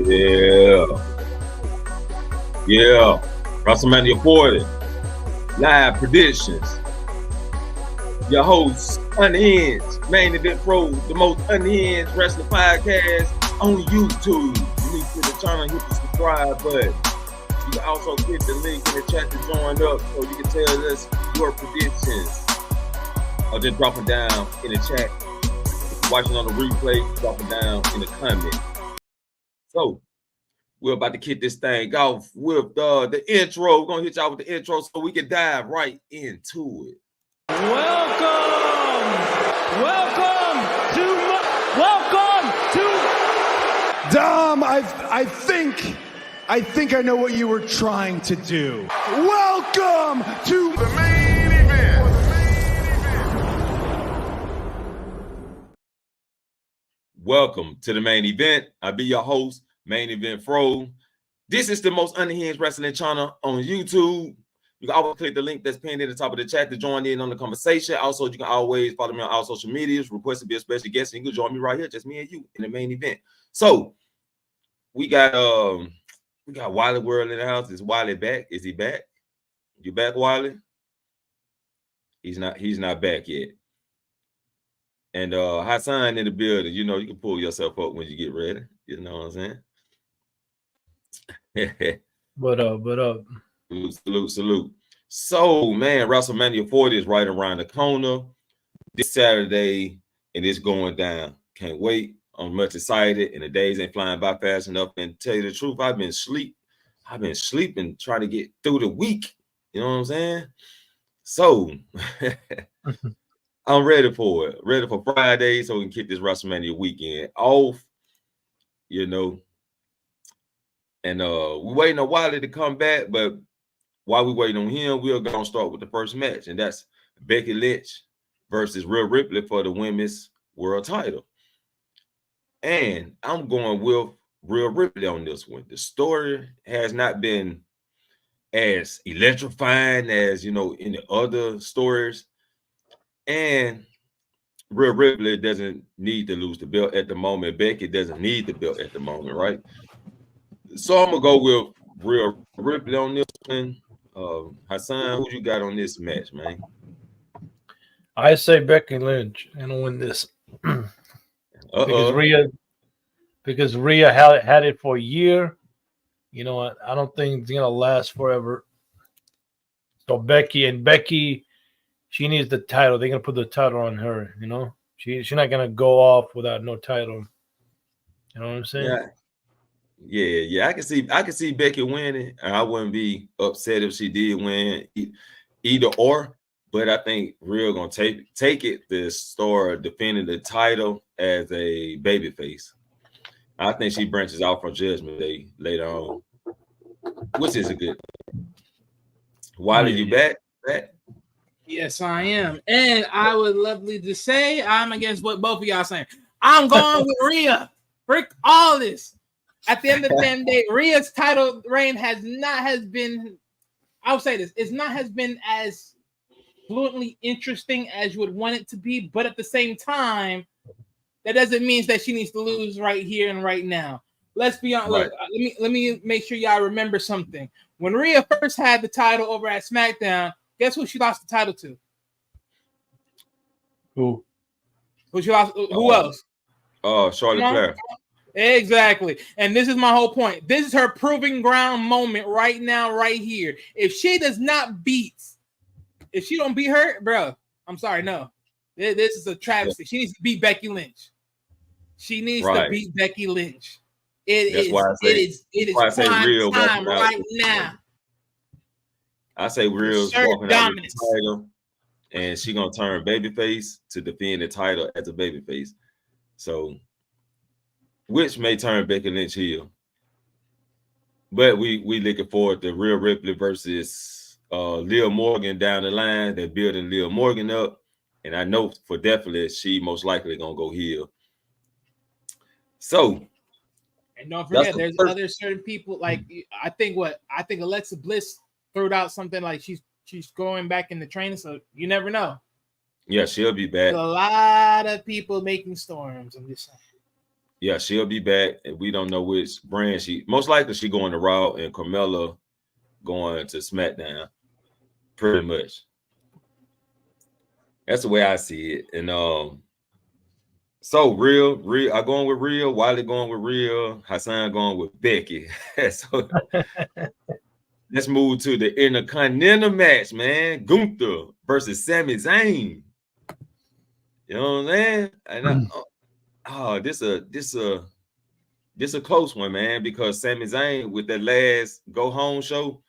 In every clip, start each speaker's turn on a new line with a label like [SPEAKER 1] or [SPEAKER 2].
[SPEAKER 1] Yeah. Yeah. WrestleMania 40. Live predictions. Your host, Unhinged, Main Event Pro, the most unhinged wrestling podcast on YouTube. You need to hit the channel and hit the subscribe button. You can also click the link in the chat to join up so you can tell us your predictions. Or just drop them down in the chat. If you're watching on the replay, drop them down in the comments. So, we're about to kick this thing off with the intro. We're going to hit y'all with the intro so we can dive right into it.
[SPEAKER 2] Welcome to
[SPEAKER 3] Dom, I think I know what you were trying to do. Welcome to the main event.
[SPEAKER 1] Welcome to the main event. I'll be your host, Main Event Fro. This is the most unhinged wrestling channel on YouTube. You can always click the link that's pinned in the top of the chat to join in on the conversation. Also, you can always follow me on all social medias, request to be a special guest, and you can join me right here, just me and you, in the main event. So, we got Wwe World in the house. Is Wwe back? Is he back? You back, Wwe? He's not back yet. And Hassan in the building. You know, you can pull yourself up when you get ready. You know what I'm saying?
[SPEAKER 2] What up?
[SPEAKER 1] Salute. So, man, WrestleMania 40 is right around the corner this Saturday, and it's going down. Can't wait. I'm much excited, and the days ain't flying by fast enough. And tell you the truth, I've been sleeping, trying to get through the week. You know what I'm saying? So, I'm ready for it. Ready for Friday, so we can kick this WrestleMania weekend off. You know. And we're waiting on Wwe to come back, but while we waiting on him, we're gonna start with the first match, and that's Becky Lynch versus Rhea Ripley for the women's world title. And I'm going with Rhea Ripley on this one. The story has not been as electrifying as, you know, in the other stories. And Rhea Ripley doesn't need to lose the belt at the moment. Becky doesn't need the belt at the moment, right? So I'm gonna go with Rhea Ripley on this one. Hassan, who you got on this match, man?
[SPEAKER 2] I say Becky Lynch and win this. Because Rhea had it for a year. You know what? I don't think it's gonna last forever. So Becky, she needs the title. They're gonna put the title on her. You know, she's not gonna go off without no title. You know what I'm saying?
[SPEAKER 1] Yeah. I can see Becky winning, and I wouldn't be upset if she did win either or. But I think Rhea gonna take it to start defending the title as a babyface. I think she branches out from Judgment Day later on, which is a good thing. Wwe, you back?
[SPEAKER 4] Yes, I am. And I would lovely to say I'm against what both of y'all saying. I'm going with Rhea. Frick all this. At the end of the damn day, Rhea's title reign has been, I'll say this, has been as fluently interesting as you would want it to be, but at the same time, that doesn't mean that she needs to lose right here and right now. Let's be honest. Right. Look, let me make sure y'all remember something. When Rhea first had the title over at SmackDown, guess who she lost the title to?
[SPEAKER 2] Who
[SPEAKER 4] she lost? Who else?
[SPEAKER 1] Charlotte Flair.
[SPEAKER 4] Exactly. And this is my whole point. This is her proving ground moment right now, right here. If she don't beat her, bro, I'm sorry, no. This is a travesty. She needs to beat Becky Lynch. She needs to beat Becky Lynch. It is time right now.
[SPEAKER 1] I say Rhea's walking out with the title, and she's gonna turn babyface to defend the title as a babyface. So, which may turn Becky Lynch heel. But we looking forward to Rhea Ripley versus Liv Morgan down the line. They're building Liv Morgan up, and I know for definitely she most likely gonna go heel. So,
[SPEAKER 4] and don't forget, there's other certain people like I think Alexa Bliss threw out something like she's going back in the training, so you never know.
[SPEAKER 1] Yeah, she'll be back.
[SPEAKER 4] There's a lot of people making storms. I'm just saying.
[SPEAKER 1] Yeah, she'll be back, and we don't know which brand she. Most likely, she going to Raw, and Carmella going to SmackDown. Pretty much. That's the way I see it. And so real. I going with real. Wiley going with real. Hassan going with Becky. So let's move to the Intercontinental match, man. Gunther versus Sami Zayn. You know what I'm saying? And this a close one, man, because Sami Zayn with that last go home show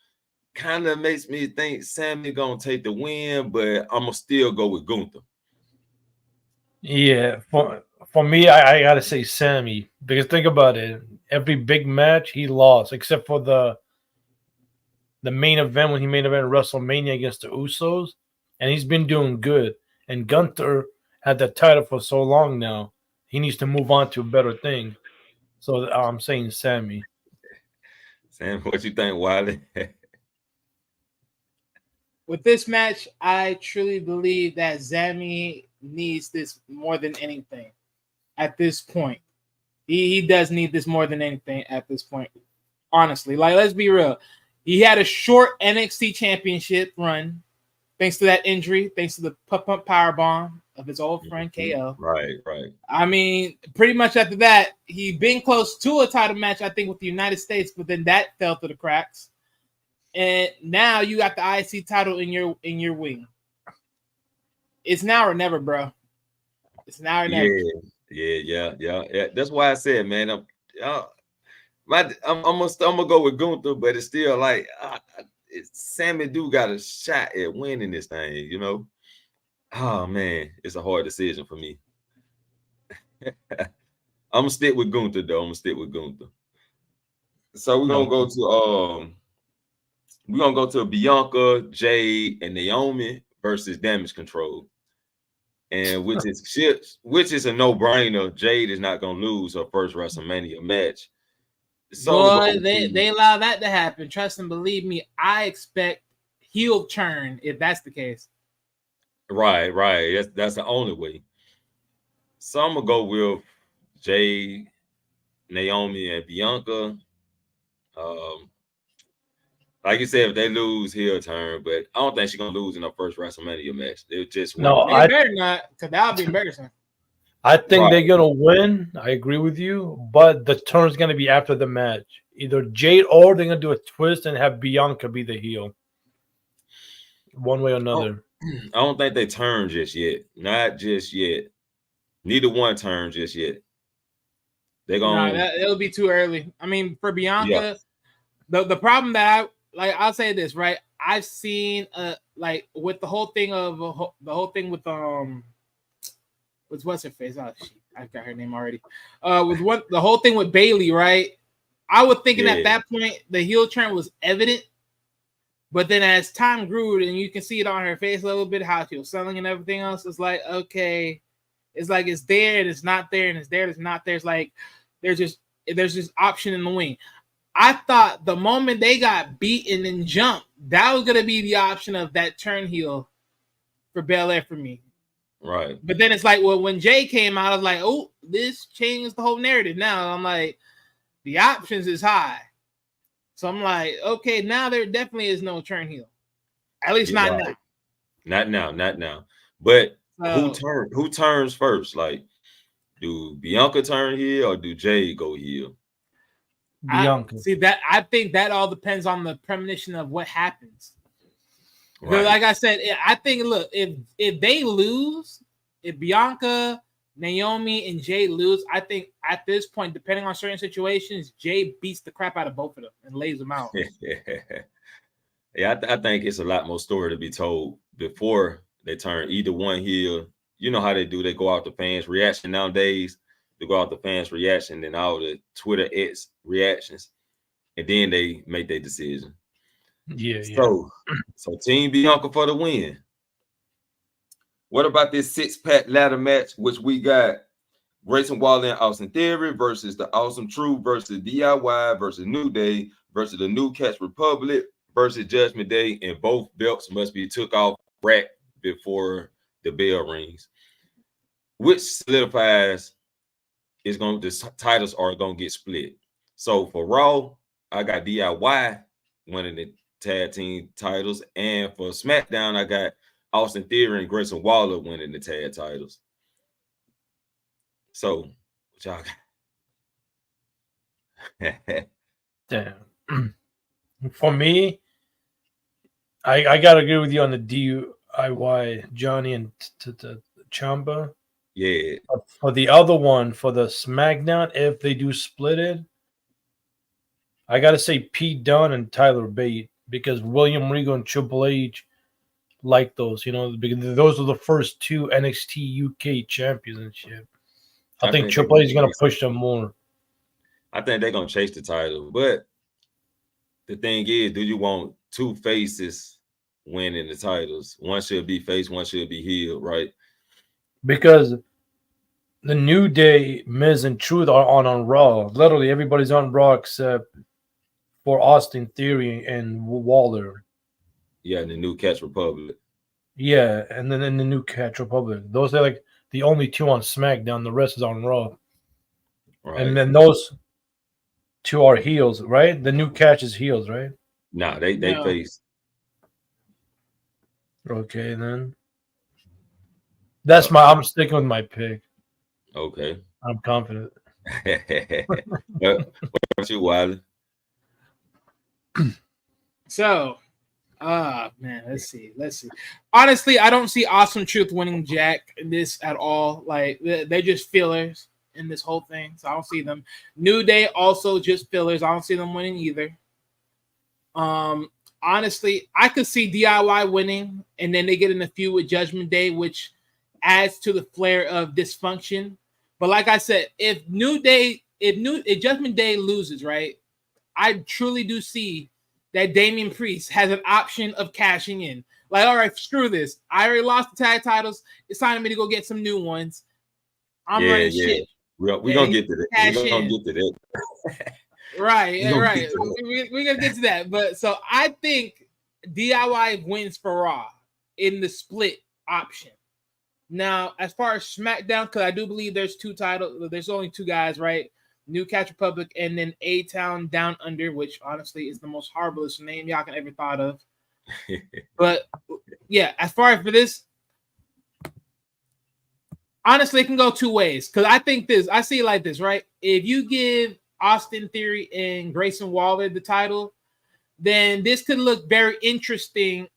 [SPEAKER 1] kind of makes me think Sami gonna take the win, but I'm gonna still go with Gunther.
[SPEAKER 2] Yeah, for me, I gotta say Sammy, because think about it. Every big match he lost, except for the main event when he main event WrestleMania against the Usos, and he's been doing good. And Gunther had that title for so long now. He needs to move on to a better thing. So I'm saying Sammy.
[SPEAKER 1] Sam, what you think, Wiley?
[SPEAKER 4] With this match, I truly believe that Sami needs this more than anything at this point. He does need this more than anything at this point. Honestly, like, let's be real. He had a short NXT championship run thanks to that injury, thanks to the pump powerbomb of his old friend KO.
[SPEAKER 1] Right.
[SPEAKER 4] I mean, pretty much after that, he been close to a title match, I think, with the United States, but then that fell through the cracks. And now you got the IC title in your wing. It's now or never, bro. It's now or never.
[SPEAKER 1] Yeah. That's why I said, man, I'm gonna go with Gunther, but it's still like Sammy do got a shot at winning this thing, you know. Oh man, it's a hard decision for me. I'm gonna stick with Gunther though. So we're gonna go to Bianca, Jade, and Naomi versus Damage Control. And which is a no-brainer. Jade is not gonna lose her first WrestleMania match. So
[SPEAKER 4] boy, they allow that to happen. Trust and believe me, I expect heel turn if that's the case.
[SPEAKER 1] Right. That's the only way. So I'm gonna go with Jade, Naomi, and Bianca. Like you said, if they lose, heel turn, but I don't think she's gonna lose in her first WrestleMania match. They just
[SPEAKER 4] They better not, because that would be embarrassing.
[SPEAKER 2] I think they're gonna win. I agree with you, but the turn's gonna be after the match. Either Jade or they're gonna do a twist and have Bianca be the heel. One way or another.
[SPEAKER 1] I don't think they turn just yet. Not just yet. Neither one turn just yet. They're gonna.
[SPEAKER 4] It'll be too early. I mean, for Bianca, the problem that I'll say this, right? I've seen like with the whole thing with what's her face? Oh shit, I got her name already. With the whole thing with Bayley, right? I was thinking at that point the heel turn was evident, but then as time grew and you can see it on her face a little bit how she was selling and everything else, it's like okay, it's like it's there and it's not there and it's there and it's not there. It's like there's this option in the wing. I thought the moment they got beaten and jumped, that was gonna be the option of that turn heel for Belair for me.
[SPEAKER 1] Right.
[SPEAKER 4] But then it's like, well, when Jay came out, I was like, oh, this changed the whole narrative. Now I'm like, the options is high. So I'm like, okay, now there definitely is no turn heel. At least not now.
[SPEAKER 1] Not now. But who turns first? Like, do Bianca turn heel or do Jay go heel?
[SPEAKER 2] Bianca.
[SPEAKER 4] I think that all depends on the premonition of what happens.
[SPEAKER 1] Right.
[SPEAKER 4] Like I said, I think if they lose, if Bianca, Naomi, and Jay lose, I think at this point, depending on certain situations, Jay beats the crap out of both of them and lays them out.
[SPEAKER 1] I think it's a lot more story to be told before they turn either one heel. You know how they do. They go out the fans' reaction nowadays. They go out the fans' reaction and all the Twitter X reactions, and then they make their decision.
[SPEAKER 2] Yeah.
[SPEAKER 1] So Team Bianca for the win. What about this 6-pack ladder match, which we got Grayson Waller and Austin Theory versus the Awesome Truth versus DIY versus New Day versus the New Catch Republic versus Judgment Day, and both belts must be took off rack before the bell rings, which solidifies the titles are gonna get split. So for Raw, I got DIY winning the tag team titles, and for SmackDown, I got Austin Theory and Grayson Waller winning the tag titles. So, what y'all got?
[SPEAKER 2] Damn. For me, I gotta agree with you on the DIY, Johnny and Ciampa.
[SPEAKER 1] Yeah.
[SPEAKER 2] For the other one, for the SmackDown, if they do split it, I gotta say Pete Dunne and Tyler Bate, because William Regal and Triple H like those, because those are the first two NXT UK championship. I think Triple H is gonna push them more.
[SPEAKER 1] I think they're gonna chase the title, but the thing is, do you want two faces winning the titles? One should be face, one should be heel, right?
[SPEAKER 2] Because the New Day, Miz, and Truth are on Raw. Literally, everybody's on Raw except for Austin Theory and Waller.
[SPEAKER 1] Yeah, and the New Catch Republic.
[SPEAKER 2] Yeah, and then in the New Catch Republic. Those are like the only two on SmackDown. The rest is on Raw. Right. And then those two are heels, right? The New Catch is heels, right?
[SPEAKER 1] Nah, they face.
[SPEAKER 2] Okay, then. I'm sticking with my pick.
[SPEAKER 1] Okay.
[SPEAKER 2] I'm confident.
[SPEAKER 1] What about you, Wiley?
[SPEAKER 4] So, man, let's see. Honestly, I don't see Awesome Truth winning Jack in this at all. Like, they're just fillers in this whole thing, so I don't see them. New Day also just fillers. I don't see them winning either. Honestly, I could see DIY winning, and then they get in a feud with Judgment Day, which adds to the flair of dysfunction. But like I said, if Judgment Day loses, right, I truly do see that Damian Priest has an option of cashing in. Like, all right, screw this. I already lost the tag titles. It's time for me to go get some new ones. I'm running shit.
[SPEAKER 1] We're going to get to that. We're going to get to that.
[SPEAKER 4] Right. We're going to get to that. But so I think DIY wins for Raw in the split option. Now, as far as SmackDown, because I do believe there's there's only two guys, right? New Catch Republic and then A-Town Down Under, which honestly is the most horriblest name y'all can ever thought of. But yeah, as far as for this, honestly, it can go two ways. Because I see it like this, right? If you give Austin Theory and Grayson Waller the title, then this could look very interesting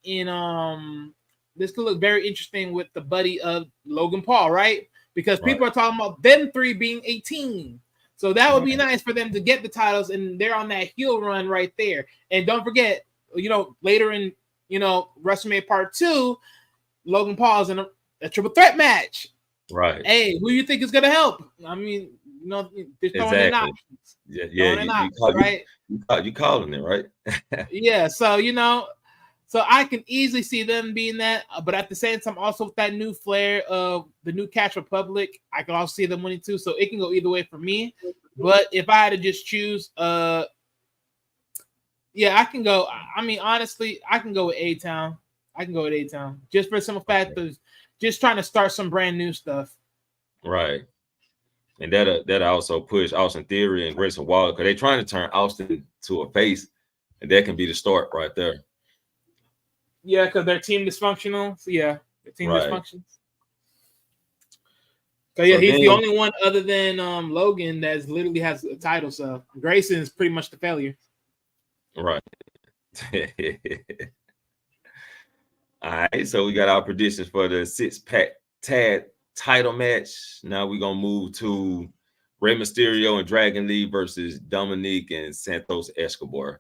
[SPEAKER 4] with the buddy of Logan Paul, right? Because people are talking about them three being 18. So that would be nice for them to get the titles, and they're on that heel run right there. And don't forget, later in, WrestleMania Part 2, Logan Paul's in a triple threat match.
[SPEAKER 1] Right.
[SPEAKER 4] Hey, who do you think is going to help? I mean, they're throwing in options.
[SPEAKER 1] You calling it, right?
[SPEAKER 4] Yeah, so I can easily see them being that, but at the same time, also with that new flair of the New Catch Republic, I can also see them winning too. So it can go either way for me. But if I had to just choose, I can go. I mean, honestly, I can go with A-Town. Just for some fact of just trying to start some brand new stuff.
[SPEAKER 1] Right. And that also push Austin Theory and Grayson Waller, because they're trying to turn Austin to a face, and that can be the start right there.
[SPEAKER 4] Yeah, because their team dysfunctional. So their team dysfunctions. So he's the only one other than Logan that literally has a title. So Grayson is pretty much the failure.
[SPEAKER 1] Right. All right, so we got our predictions for the 6-pack tag title match. Now we're gonna move to Rey Mysterio and Dragon Lee versus Dominic and Santos Escobar,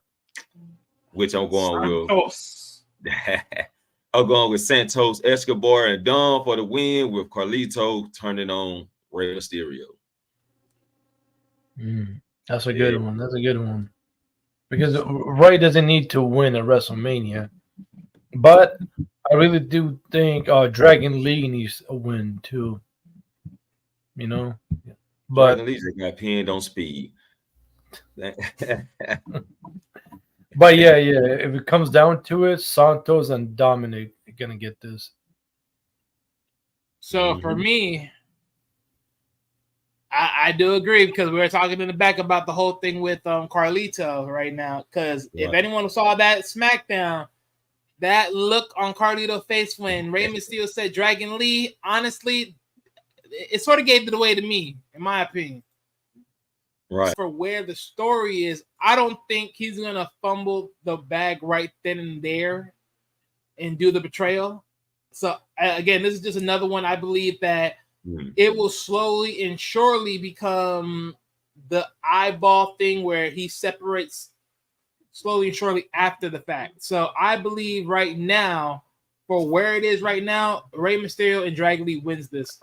[SPEAKER 1] which I'm going with. I'm going with Santos Escobar and Dom for the win, with Carlito turning on Rey Mysterio.
[SPEAKER 2] That's a good one. Because Rey doesn't need to win at WrestleMania. But I really do think Dragon Lee needs a win too. But
[SPEAKER 1] Dragon Lee just got pinned on speed.
[SPEAKER 2] But yeah, if it comes down to it, Santos and Dominic are gonna get this.
[SPEAKER 4] So for me, I do agree because we were talking in the back about the whole thing with Carlito right now. Because if anyone saw that SmackDown, that look on Carlito's face when Rey Mysterio said Dragon Lee, honestly, it sort of gave it away to me, in my opinion.
[SPEAKER 1] Right.
[SPEAKER 4] For where the story is, I don't think he's gonna fumble the bag right then and there and do the betrayal. So again, this is just another one. I believe that it will slowly and surely become the eyeball thing where he separates slowly and surely after the fact. So I believe right now, for where it is right now, Rey Mysterio and Dragon Lee wins this.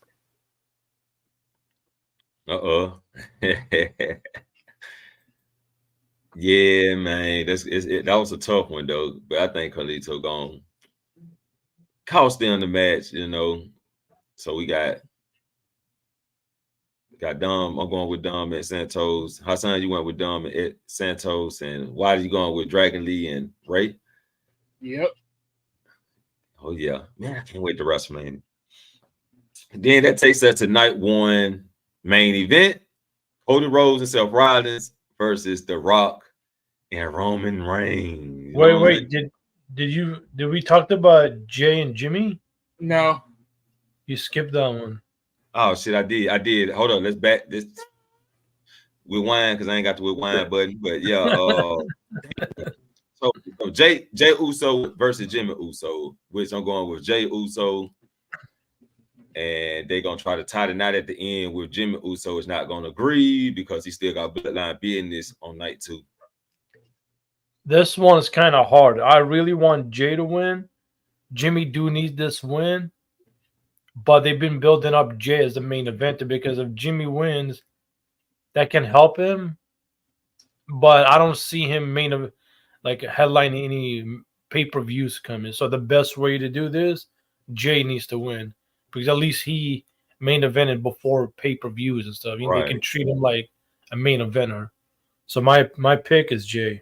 [SPEAKER 1] Yeah, man, that was a tough one though. But I think Carlito gone cost them the match, you know. So we got Dom. I'm going with Dom and Santos. Hassan, you went with Dom and Santos, and why are you going with Dragon Lee and Ray?
[SPEAKER 4] Yep.
[SPEAKER 1] Oh yeah, man, I can't wait to WrestleMania. Then that takes us to night one main event: Cody Rhodes and Seth Rollins versus The Rock and Roman Reigns.
[SPEAKER 2] Wait, did we talk about Jay and Jimmy?
[SPEAKER 4] No.
[SPEAKER 2] You skipped that one.
[SPEAKER 1] Oh shit, I did. Hold on, let's back this with wine because I ain't got the with wine button. But yeah, so Jay Uso versus Jimmy Uso, which I'm going with Jay Uso, and they're gonna try to tie the knot at the end with Jimmy Uso is not gonna agree because he still got bloodline business on night 2.
[SPEAKER 2] This one is kind of hard. I really want Jay to win. Jimmy do need this win, but they've been building up Jay as the main eventer because if Jimmy wins, that can help him. But I don't see him headlining any pay-per-views coming. So the best way to do this, Jay needs to win because at least he main evented before pay-per-views and stuff. Right. They can treat him like a main eventer. So my pick is Jay.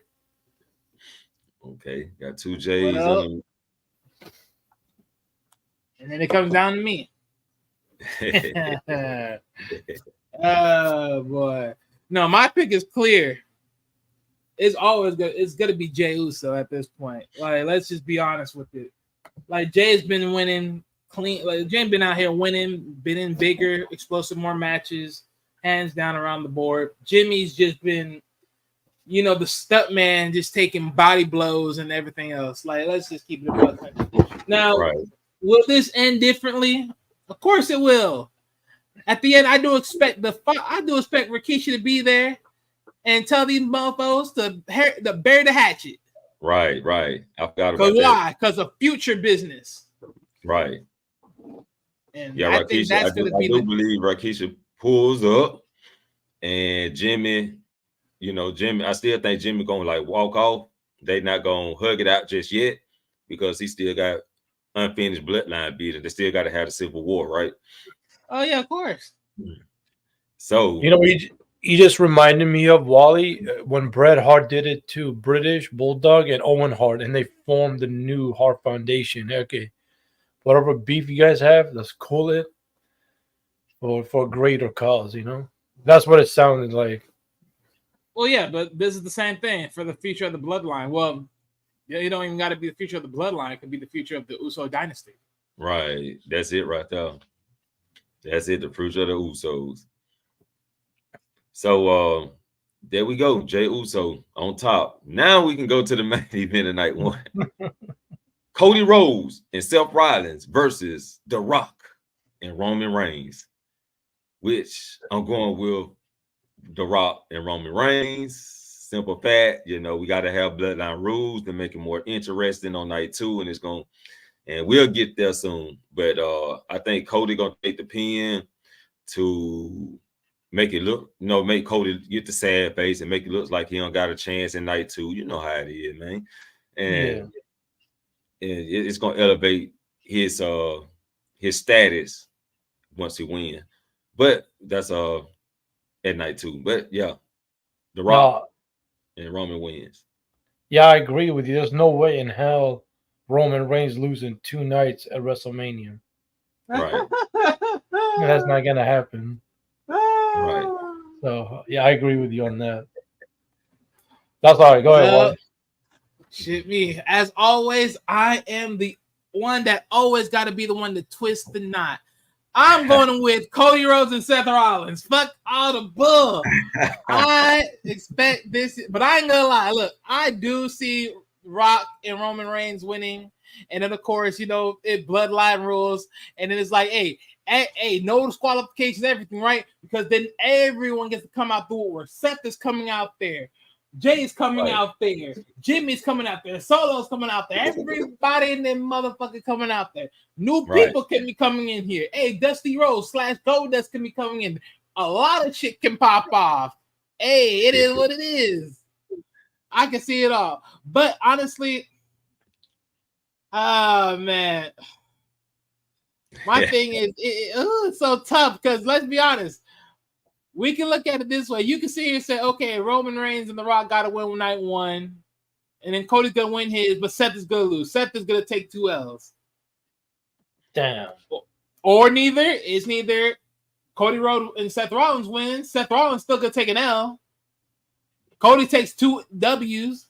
[SPEAKER 1] Okay, got 2 J's.
[SPEAKER 4] And then it comes down to me. Oh boy. No, my pick is clear. It's always good. It's gonna be Jay Uso at this point. Like, let's just be honest with it. Like, Jay's been winning clean. Like, Jay's been out here winning, been in bigger, explosive, more matches, hands down around the board. Jimmy's just been, you know, the stunt man, just taking body blows and everything else. Like, let's just keep it about that. Now, will this end differently? Of course it will. At the end, I do expect Rikishi to be there and tell these mofos to bury the hatchet.
[SPEAKER 1] Right. I forgot about that.
[SPEAKER 4] Why? Because of future business.
[SPEAKER 1] Right.
[SPEAKER 4] And
[SPEAKER 1] yeah, I think that's going to be. I do believe Rikishi pulls up, and Jimmy. You know, Jimmy. I still think Jimmy gonna walk off. They not gonna hug it out just yet because he still got unfinished bloodline beating. They still got to have a civil war, right?
[SPEAKER 4] Oh yeah, of course.
[SPEAKER 1] So
[SPEAKER 2] you know, he just reminded me of Wally when Bret Hart did it to British Bulldog and Owen Hart, and they formed the new Hart Foundation. Okay, whatever beef you guys have, let's cool it for a greater cause. You know, that's what it sounded like.
[SPEAKER 4] Well, yeah, but this is the same thing for the future of the bloodline. Well, yeah, you don't even got to be the future of the bloodline. It could be the future of the Uso dynasty.
[SPEAKER 1] Right. That's it right there. That's it, the future of the Usos. So there we go. Jay Uso on top. Now we can go to the main event of night 1. Cody Rhodes and Seth Rollins versus The Rock and Roman Reigns, which I'm going with The Rock and Roman Reigns. Simple fact, you know, we got to have bloodline rules to make it more interesting on night 2, and we'll get there soon. But I think Cody gonna take the pin to make it look, make Cody get the sad face and make it look like he don't got a chance in night 2. You know how it is, man. And it's gonna elevate his status once he wins. But that's at night 2. But yeah, The Rock and Roman wins.
[SPEAKER 2] Yeah, I agree with you. There's no way in hell Roman Reigns losing 2 nights at WrestleMania.
[SPEAKER 1] Right.
[SPEAKER 2] That's not gonna happen.
[SPEAKER 1] Right.
[SPEAKER 2] So yeah, I agree with you on that. That's all right. Go ahead, Wally.
[SPEAKER 4] Shit, me. As always, I am the one that always got to be the one to twist the knot. I'm going with Cody Rhodes and Seth Rollins. Fuck all the bull. I expect this, but I ain't gonna lie. Look, I do see Rock and Roman Reigns winning, and then of course, you know, it bloodline rules, and then it's like, hey, no disqualifications, everything, right? Because then everyone gets to come out through it. Where Seth is coming out there, Jay's coming out there, Jimmy's coming out there, Solo's coming out there, everybody in them motherfucker coming out there. New people can be coming in here. Hey, Dusty Rhodes / Goldust can be coming in. A lot of shit can pop off. Hey, it is what it is. I can see it all. But honestly, oh man. My thing is it's so tough because let's be honest. We can look at it this way. You can see and say, okay, Roman Reigns and The Rock got to win night one. And then Cody's going to win his, but Seth is going to lose. Seth is going to take 2 L's.
[SPEAKER 2] Damn.
[SPEAKER 4] Or neither. It's neither Cody Rhodes and Seth Rollins win. Seth Rollins still going to take an L. Cody takes 2 W's.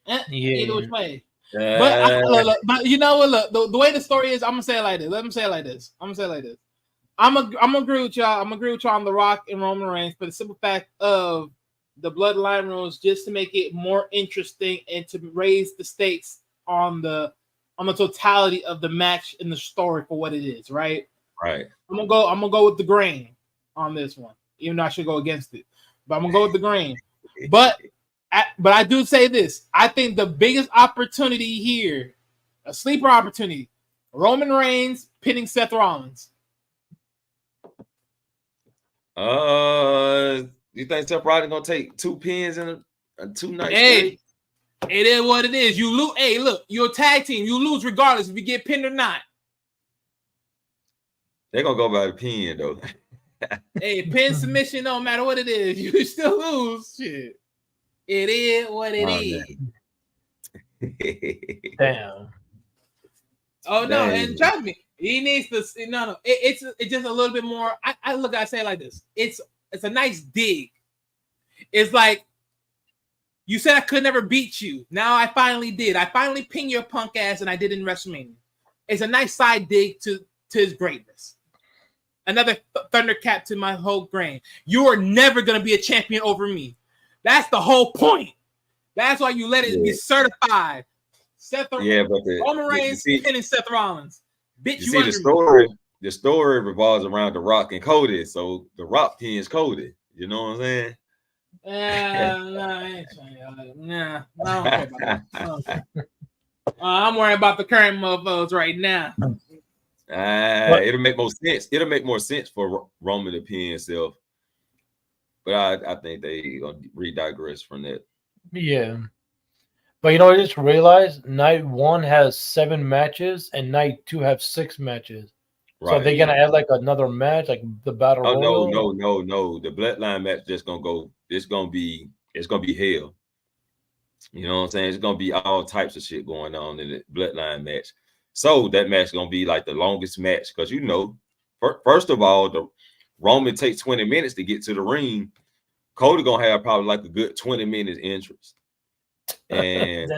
[SPEAKER 4] Either which way. But you know what? Look, the way the story is, I'm going to say it like this. Let me say it like this. I'm gonna agree with y'all. I'm gonna agree with y'all on The Rock and Roman Reigns for the simple fact of the bloodline rules, just to make it more interesting and to raise the stakes on the totality of the match and the story for what it is. Right.
[SPEAKER 1] Right.
[SPEAKER 4] I'm gonna go with the grain on this one, even though I should go against it. But I'm gonna go with the grain. But I do say this. I think the biggest opportunity here, a sleeper opportunity, Roman Reigns pinning Seth Rollins.
[SPEAKER 1] You think Seth Rollins gonna take 2 pins in a 2 night?
[SPEAKER 4] Hey, it is what it is. You lose. Hey, look, you're a tag team. You lose regardless if you get pinned or not.
[SPEAKER 1] They're gonna go by the pin though.
[SPEAKER 4] Hey, pin submission, no matter what it is, you still lose. Shit. It is what it is.
[SPEAKER 2] Damn.
[SPEAKER 4] Oh no, and trust me. He needs to no. It's just a little bit more. I say it like this. It's a nice dig. It's like you said I could never beat you. Now I finally did. I finally pinged your punk ass, and I did in WrestleMania. It's a nice side dig to his greatness. Another thunder cap to my whole grain. You are never gonna be a champion over me. That's the whole point. That's why you let it be certified. Roman Reigns pinning Seth Rollins. Bitch,
[SPEAKER 1] you see the story revolves around The Rock and Cody, so The Rock pins Cody. You know what I'm saying?
[SPEAKER 4] I don't care about that. I'm worried about the current mofos right now.
[SPEAKER 1] It'll make more sense. It'll make more sense for Roman to pin himself, but I think they gonna digress from that.
[SPEAKER 2] Yeah. But you know, I just realized night 1 has 7 matches and night 2 have 6 matches. Right. So they're gonna add like another match, like the battle royal.
[SPEAKER 1] No. The bloodline match just gonna go. It's gonna be hell. You know what I'm saying? It's gonna be all types of shit going on in the bloodline match. So that match is gonna be like the longest match because you know, first of all, the Roman takes 20 minutes to get to the ring. Cody gonna have probably like a good 20 minutes entrance. And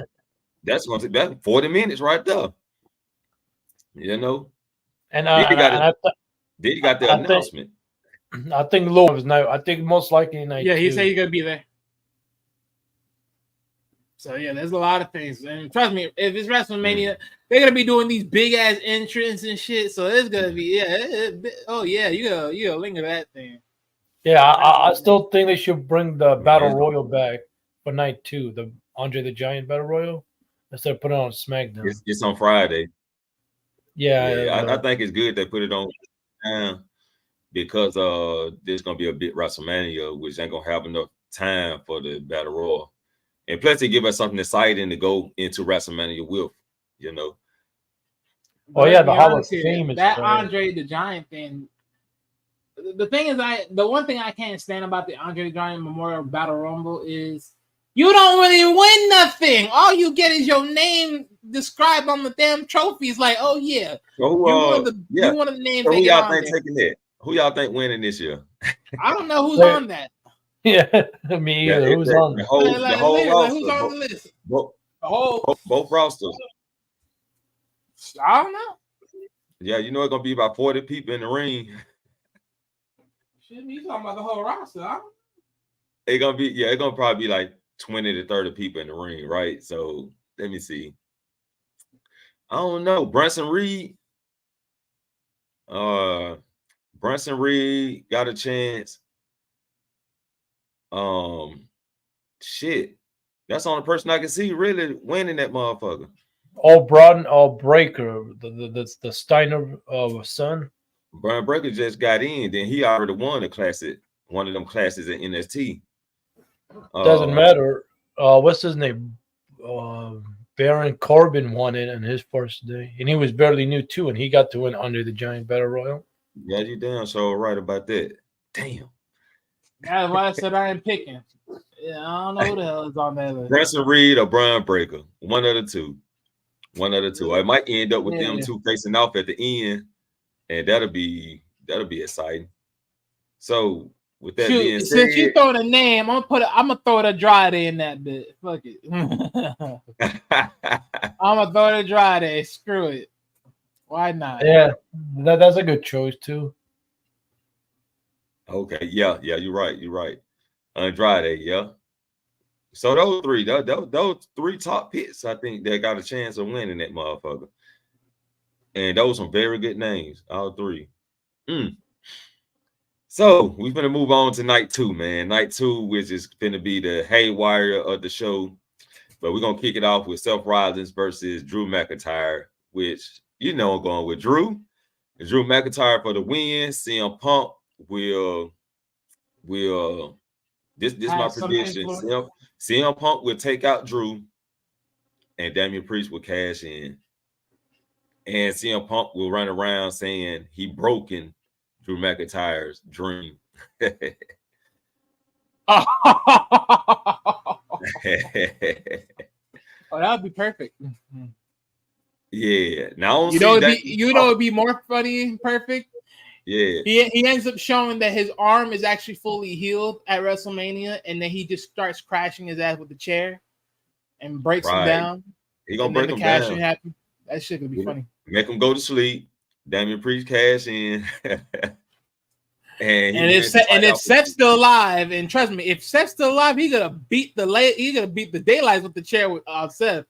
[SPEAKER 1] that's going to take 40 minutes right there. You know,
[SPEAKER 2] and
[SPEAKER 1] then you got the announcement.
[SPEAKER 2] I think Lord is now. I think most likely night.
[SPEAKER 4] Yeah, he said he's gonna be there. So yeah, there's a lot of things, and trust me, if it's WrestleMania, they're gonna be doing these big ass entrants and shit. So it's gonna be you gotta linger that thing.
[SPEAKER 2] Yeah, I still think they should bring the battle royal back for night 2. The Andre the Giant Battle Royal instead of putting it on SmackDown.
[SPEAKER 1] It's on Friday.
[SPEAKER 2] Yeah,
[SPEAKER 1] I think it's good they put it on because there's gonna be a big WrestleMania, which ain't gonna have enough time for the Battle Royal. And plus, they give us something exciting to go into WrestleMania with, you know.
[SPEAKER 2] Oh yeah, the Hall of Fame is
[SPEAKER 4] that Andre the Giant thing. The thing is, the one thing I can't stand about the Andre the Giant Memorial Battle Rumble is you don't really win nothing. All you get is your name described on the damn trophies. Like, oh yeah, you one of the names.
[SPEAKER 1] So who y'all think taking that? Who y'all think winning this year?
[SPEAKER 4] I don't know who's on that.
[SPEAKER 2] Yeah, me either. Who's on
[SPEAKER 1] the whole roster?
[SPEAKER 4] Who's on the list?
[SPEAKER 1] Both rosters.
[SPEAKER 4] I don't know.
[SPEAKER 1] Yeah, you know it's gonna be about 40 people in the ring.
[SPEAKER 4] Shit, you talking about the whole roster? Huh?
[SPEAKER 1] It's gonna probably be like 20 to 30 people in the ring, right? So let me see. I don't know. Bronson Reed got a chance. Shit. That's the only person I can see really winning that motherfucker.
[SPEAKER 2] All Breaker, the Steiner son.
[SPEAKER 1] Brian Breaker just got in, then he already won one of them classes at NST.
[SPEAKER 2] Doesn't matter. What's his name? Baron Corbin won it on his first day, and he was barely new too, and he got to win under the Giant Battle Royal.
[SPEAKER 1] Yeah, you damn so right about that. Damn.
[SPEAKER 4] That's why I said I ain't picking. Yeah, I don't know who the hell is on that list.
[SPEAKER 1] Bronson Reed or Brian Breaker, one of the two. I might end up with them two facing off at the end, and that'll be exciting. So with that being said,
[SPEAKER 4] since you throw the name, I'm gonna throw the Andrade in that bit. Fuck it. I'm gonna throw the Andrade. Screw it. Why not?
[SPEAKER 2] Yeah, that's a good choice too.
[SPEAKER 1] Okay, yeah, you're right. Andrade, yeah. So those three top picks, I think they got a chance of winning that motherfucker. And those some very good names, all three. So we're gonna move on to night 2, man. Night 2, which is gonna be the haywire of the show. But we're gonna kick it off with Seth Rollins versus Drew McIntyre, which I'm going with Drew. And Drew McIntyre for the win. CM Punk will this is my prediction. CM Punk will take out Drew, and Damian Priest will cash in. And CM Punk will run around saying he broken Drew McIntyre's dream.
[SPEAKER 4] Oh, that would be perfect.
[SPEAKER 1] Yeah. Now
[SPEAKER 4] it'd be more funny and perfect.
[SPEAKER 1] Yeah.
[SPEAKER 4] He ends up showing that his arm is actually fully healed at WrestleMania, and then he just starts crashing his ass with the chair and breaks him down.
[SPEAKER 1] He gonna break him down.
[SPEAKER 4] Happen. That shit gonna be funny.
[SPEAKER 1] Make him go to sleep. Damian Priest cash in. and
[SPEAKER 4] if Seth's still alive, and trust me, if Seth's still alive, he's gonna beat the daylights with the chair with Seth.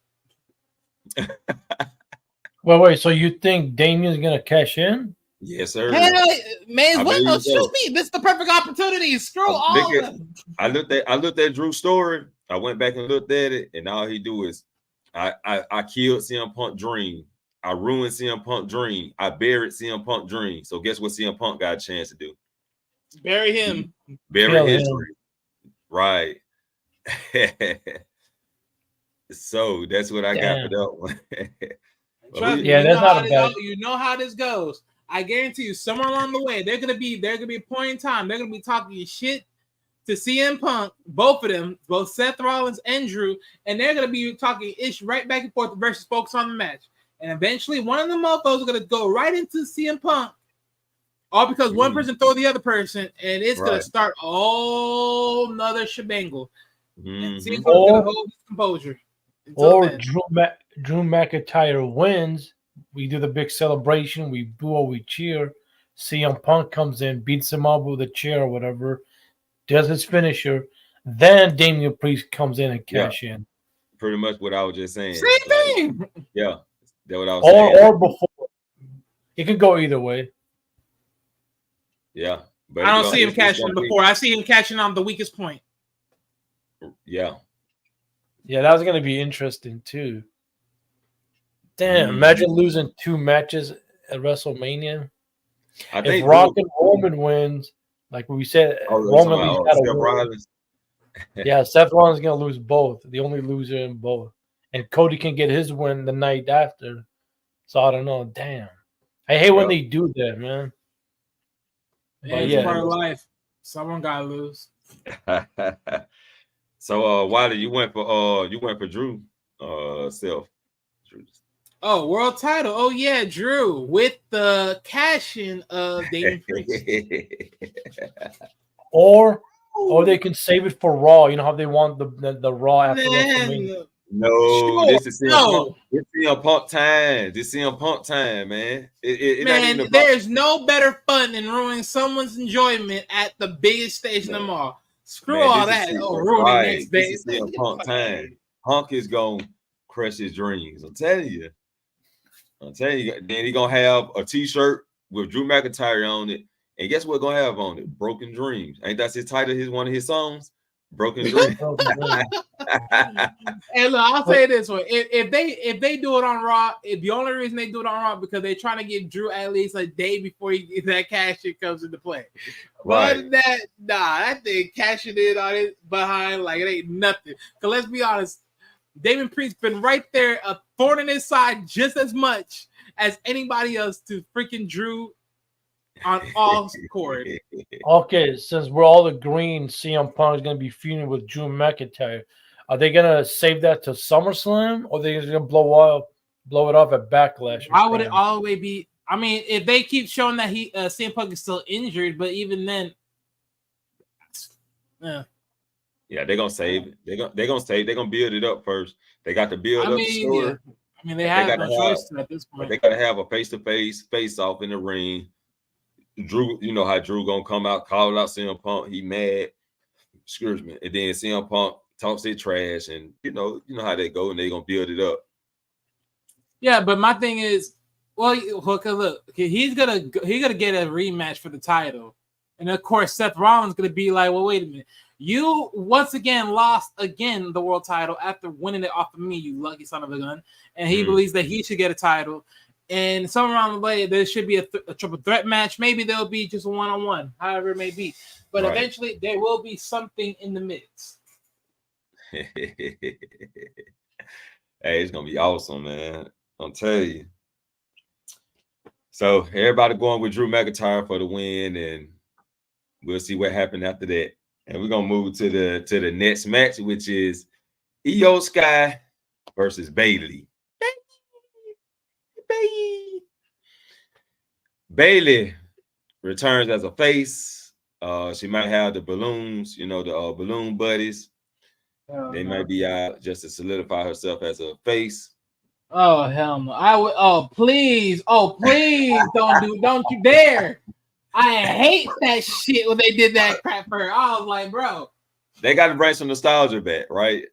[SPEAKER 2] Well, wait. So you think Damian's gonna cash in?
[SPEAKER 1] Yes, sir.
[SPEAKER 4] Hell, man, shoot me. This is the perfect opportunity. Screw all of them.
[SPEAKER 1] I looked at Drew's story. I went back and looked at it, and all he do is I killed CM Punk dream. I ruined CM Punk dream. I buried CM Punk dream. So guess what CM Punk got a chance to do?
[SPEAKER 4] Bury him.
[SPEAKER 1] Bury his dream. Right. So that's what I got for that one.
[SPEAKER 4] Trust me, that's not a bad. You know how this goes. I guarantee you, somewhere along the way, there's gonna be a point in time they're gonna be talking shit to CM Punk, both of them, both Seth Rollins and Drew, and they're gonna be talking ish right back and forth versus focus on the match. And eventually, one of the motherfuckers are gonna go right into CM Punk, all because one person throw the other person, and it's gonna start all another shebangle. And CM Punk's gonna hold his composure.
[SPEAKER 2] Or Drew McIntyre wins. We do the big celebration. We boo or we cheer. CM Punk comes in, beats him up with a chair or whatever, does his finisher. Then Damian Priest comes in and cash in.
[SPEAKER 1] Pretty much what I was just saying.
[SPEAKER 4] Same thing.
[SPEAKER 1] Yeah, that's what I was saying.
[SPEAKER 2] Or before. It could go either way.
[SPEAKER 1] Yeah. But
[SPEAKER 4] I don't see him cashing before. I see him catching on the weakest point.
[SPEAKER 1] Yeah.
[SPEAKER 2] Yeah, that was going to be interesting too. Damn, imagine losing 2 matches at WrestleMania. If Rock and Roman wins, like we said, Roman yeah, Seth Rollins is going to lose both. The only loser in both. And Cody can get his win the night after. So I don't know. Damn. I hate when they do that, man.
[SPEAKER 4] It's part of life. Someone got to lose.
[SPEAKER 1] So Wiley, you went for Drew, Self.
[SPEAKER 4] Oh, world title. Oh yeah, Drew with the cash-in of Damien Priest.
[SPEAKER 2] Or they can save it for Raw. You know how they want the Raw after WrestleMania.
[SPEAKER 1] No,
[SPEAKER 4] Sure,
[SPEAKER 1] this is CM
[SPEAKER 4] no.
[SPEAKER 1] Punk. This CM Punk time. This CM Punk time, man. It ain't even
[SPEAKER 4] Man,
[SPEAKER 1] about.
[SPEAKER 4] there's no better fun than ruining someone's enjoyment at the biggest stage in the mall. Screw
[SPEAKER 1] Man,
[SPEAKER 4] all
[SPEAKER 1] this is
[SPEAKER 4] that.
[SPEAKER 1] CM
[SPEAKER 4] Oh, ruining
[SPEAKER 1] right.
[SPEAKER 4] next
[SPEAKER 1] This
[SPEAKER 4] day.
[SPEAKER 1] is CM Punk time. Punk is gonna crush his dreams. I'm telling you. Then he gonna have a T-shirt with Drew McIntyre on it, and guess what? Gonna have on it? Broken Dreams. Ain't that his title? One of his songs, Broken Dreams.
[SPEAKER 4] And look, I'll say this one: if they do it on Raw, the only reason they do it on Raw because they're trying to get Drew at least a day before that cash shit comes into play.
[SPEAKER 1] Right.
[SPEAKER 4] But that thing cashing in on it behind like it ain't nothing. Cause let's be honest, Damien Priest been right there, a thorn in his side just as much as anybody else to freaking Drew on all court.
[SPEAKER 2] Okay, since we're all agreeing CM Punk is going to be feuding with Drew McIntyre, are they going to save that to SummerSlam, or are they going to blow it off at Backlash?
[SPEAKER 4] Why would it always be? I mean, if they keep showing that CM Punk is still injured, but even then,
[SPEAKER 1] yeah, they're gonna save it. They're gonna save. They're gonna build it up first. They got to build up the story.
[SPEAKER 4] Yeah. I mean, they have no choice at this point.
[SPEAKER 1] They got to have a face-to-face face-off in the ring. Drew, you know how Drew gonna come out, call out CM Punk. He mad, excuse me, and then CM Punk talks their trash, and you know how they go, and they gonna build it up.
[SPEAKER 4] Yeah, but my thing is, well, look, he's gonna get a rematch for the title, and of course Seth Rollins gonna be like, well, wait a minute, you once again lost the world title after winning it off of me, you lucky son of a gun, and he believes that he should get a title. And somewhere around the way, there should be a triple threat match. Maybe there'll be just a one-on-one, however it may be. But eventually, there will be something in the midst.
[SPEAKER 1] Hey, it's going to be awesome, man. I'll tell you. So, everybody going with Drew McIntyre for the win, and we'll see what happened after that. And we're going to move to the next match, which is Io Sky versus Bayley. Bayley returns as a face. She might have the balloons, the balloon buddies. They might be out just to solidify herself as a face.
[SPEAKER 4] Oh hell no! I would. Oh please! Oh please! Don't you dare! I hate that shit when they did that crap for her. I was like, bro,
[SPEAKER 1] they got to bring some nostalgia back, right?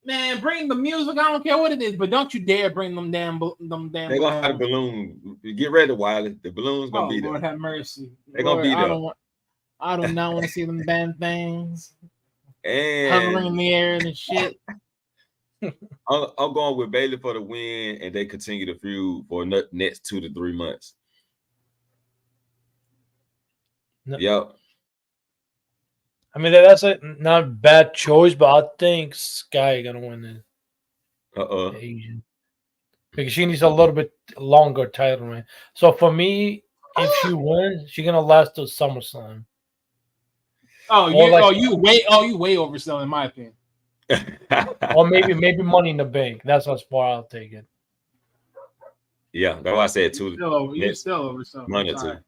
[SPEAKER 4] Man, bring the music. I don't care what it is, but don't you dare bring them damn. They're
[SPEAKER 1] gonna have a balloon. Get ready, Wiley. The balloon's gonna be there.
[SPEAKER 4] Lord have mercy.
[SPEAKER 1] They're gonna be there.
[SPEAKER 4] I do not want to see them damn things
[SPEAKER 1] and
[SPEAKER 4] hovering in the air and shit.
[SPEAKER 1] I'm going with Bayley for the win, and they continue to feud for the next 2 to 3 months.
[SPEAKER 2] No.
[SPEAKER 1] Yep.
[SPEAKER 2] I mean, that's not a bad choice, but I think Sky gonna win the Asian because she needs a little bit longer title reign. So for me, if she wins, she's gonna last till SummerSlam.
[SPEAKER 4] You way overselling, in my opinion.
[SPEAKER 2] Or maybe Money in the Bank. That's how far I'll take it.
[SPEAKER 1] Yeah, that's why I said 2.
[SPEAKER 4] You're still overselling.
[SPEAKER 1] Money too.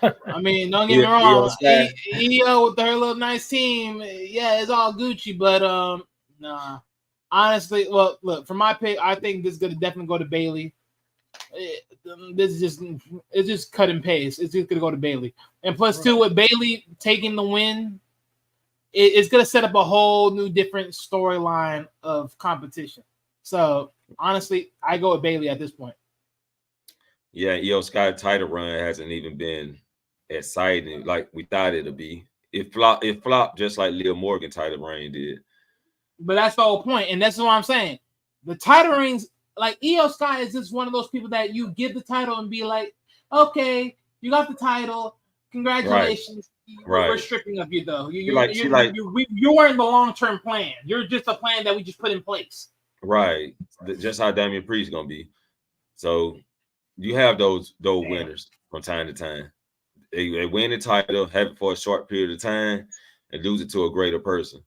[SPEAKER 4] I mean, don't get me wrong. EO with her little nice team, yeah, it's all Gucci, but nah. Honestly, well, look, for my pick, I think this is gonna definitely go to Bayley. It's just cut and paste. It's just gonna go to Bayley, and plus two with Bayley taking the win, it's gonna set up a whole new different storyline of competition. So honestly, I go with Bayley at this point.
[SPEAKER 1] Yeah, Io Sky title run hasn't even been exciting like we thought it'd be. It flopped just like Liv Morgan title reign did.
[SPEAKER 4] But that's the whole point, and that's what I'm saying. The title reigns, like Io Sky is just one of those people that you give the title and be like, okay, you got the title, congratulations.
[SPEAKER 1] Right.
[SPEAKER 4] We're stripping of you though. You weren't the long-term plan. You're just a plan that we just put in place.
[SPEAKER 1] Right. Just how Damien Priest gonna be. So you have those winners from time to time. They win the title, have it for a short period of time, and lose it to a greater person.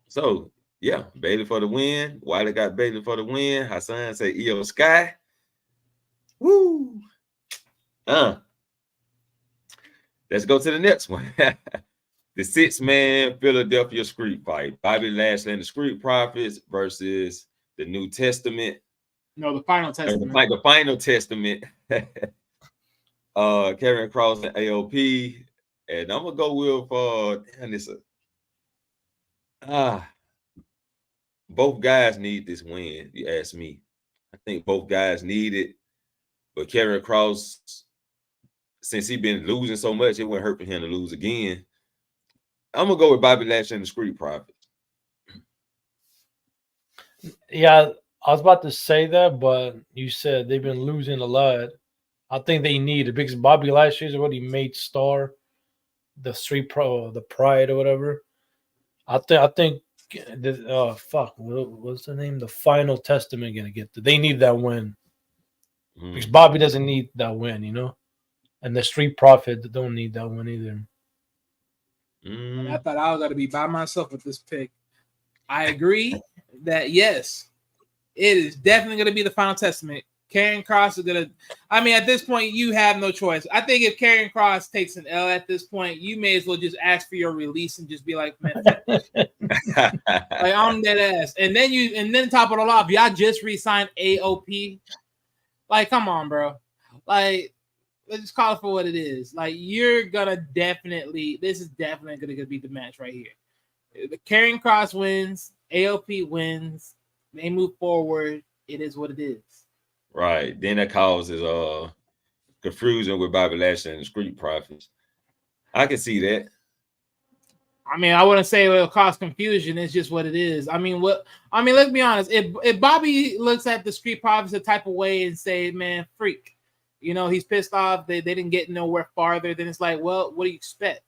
[SPEAKER 1] So Yeah, Bailey for the win. Wiley got Bailey for the win. Hassan say Io Sky. Woo. Let's go to the next one. The 6-man Philadelphia Street fight. Bobby Lashley and the Street Profits versus the New Testament.
[SPEAKER 4] No, the Final Testament.
[SPEAKER 1] The Final Testament. Karrion Kross and AOP. And I'm gonna go with both guys need this win, you ask me. I think both guys need it. But Karrion Kross, since he's been losing so much, it wouldn't hurt for him to lose again. I'm gonna go with Bobby Lashley and the Street Profits.
[SPEAKER 2] Yeah, I was about to say that, but you said they've been losing a lot. I think they need it because Bobby Lashley's already made star the the Pride or whatever. I think what's the name? The Final Testament gonna get they need that win. Because Bobby doesn't need that win, and the Street Profits don't need that win either.
[SPEAKER 4] I thought I was going to be by myself with this pick. I agree that, yes, it is definitely going to be the Final Testament. Karrion Kross is going to – I mean, at this point, you have no choice. I think if Karrion Kross takes an L at this point, you may as well just ask for your release and just be like, man, like, I'm dead ass. And then top it all off, y'all just re-signed AOP. Like, come on, bro. Like, let's just call it for what it is. Like, you're gonna this is definitely gonna be the match right here. The Karrion Kross wins, AOP wins, they move forward. It is what it is.
[SPEAKER 1] Right. Then that causes confusion with Bobby Lashley and the Street Profits. I can see that.
[SPEAKER 4] I mean, I wouldn't say it'll cause confusion. It's just what it is. I mean, let's be honest. If Bobby looks at the Street Profits the type of way and say, man, freak, he's pissed off. They didn't get nowhere farther. Then it's like, well, what do you expect?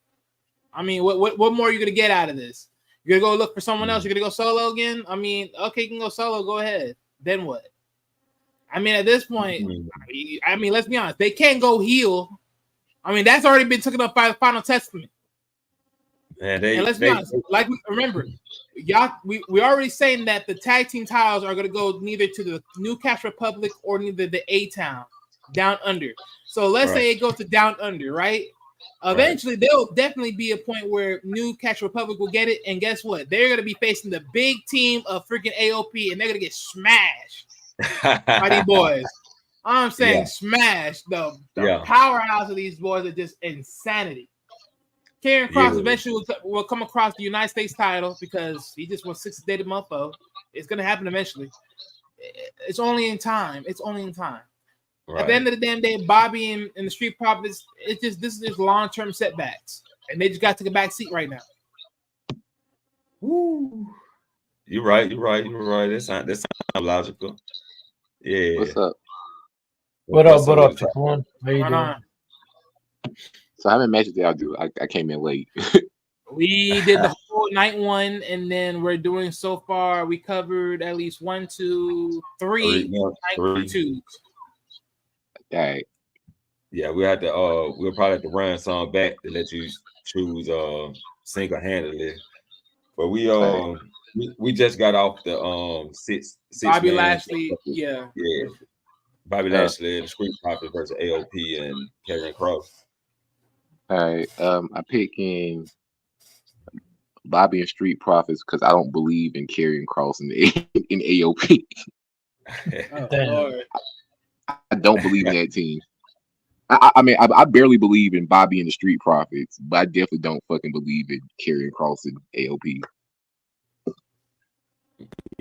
[SPEAKER 4] I mean, what more are you going to get out of this? You're going to go look for someone else? You're going to go solo again? I mean, okay, you can go solo. Go ahead. Then what? I mean, at this point, I mean, let's be honest. They can't go heel. I mean, that's already been taken up by the Final Testament. And let's be honest, remember, y'all, we already saying that the tag team titles are going to go neither to the Newcastle Republic or neither the A-Town, Down Under. So let's say it goes to Down Under, right? Eventually, there'll definitely be a point where Newcastle Republic will get it, and guess what? They're going to be facing the big team of freaking AOP, and they're going to get smashed by these boys. I'm saying smashed. The powerhouse of these boys are just insanity. Karrion Kross eventually will come across the United States title because he just wants 6 days a month. It's going to happen eventually. It's only in time. Right. At the end of the damn day, Bobby and the Street Profits, this is just long-term setbacks, and they just got to the back seat right now.
[SPEAKER 1] Woo. You're right. That sounds logical. Yeah.
[SPEAKER 5] What's up?
[SPEAKER 2] What up, Chick-1? How you doing?
[SPEAKER 5] So how many matches did y'all do? I came in late.
[SPEAKER 4] We did the whole night one, and then we're doing so far. We covered at least 1, 2, 3 night twos.
[SPEAKER 5] All right.
[SPEAKER 1] Yeah, we'll probably have to run some back to let you choose single-handedly. But we just got off the six
[SPEAKER 4] Bobby Lashley,
[SPEAKER 1] Bobby Lashley, the Street Profits versus AOP and Karrion Kross.
[SPEAKER 5] All right, I'm picking Bobby and Street Profits because I don't believe in Karrion Kross in AOP. I don't believe in that team. I mean, I barely believe in Bobby and the Street Profits, but I definitely don't fucking believe in Karrion Kross and AOP.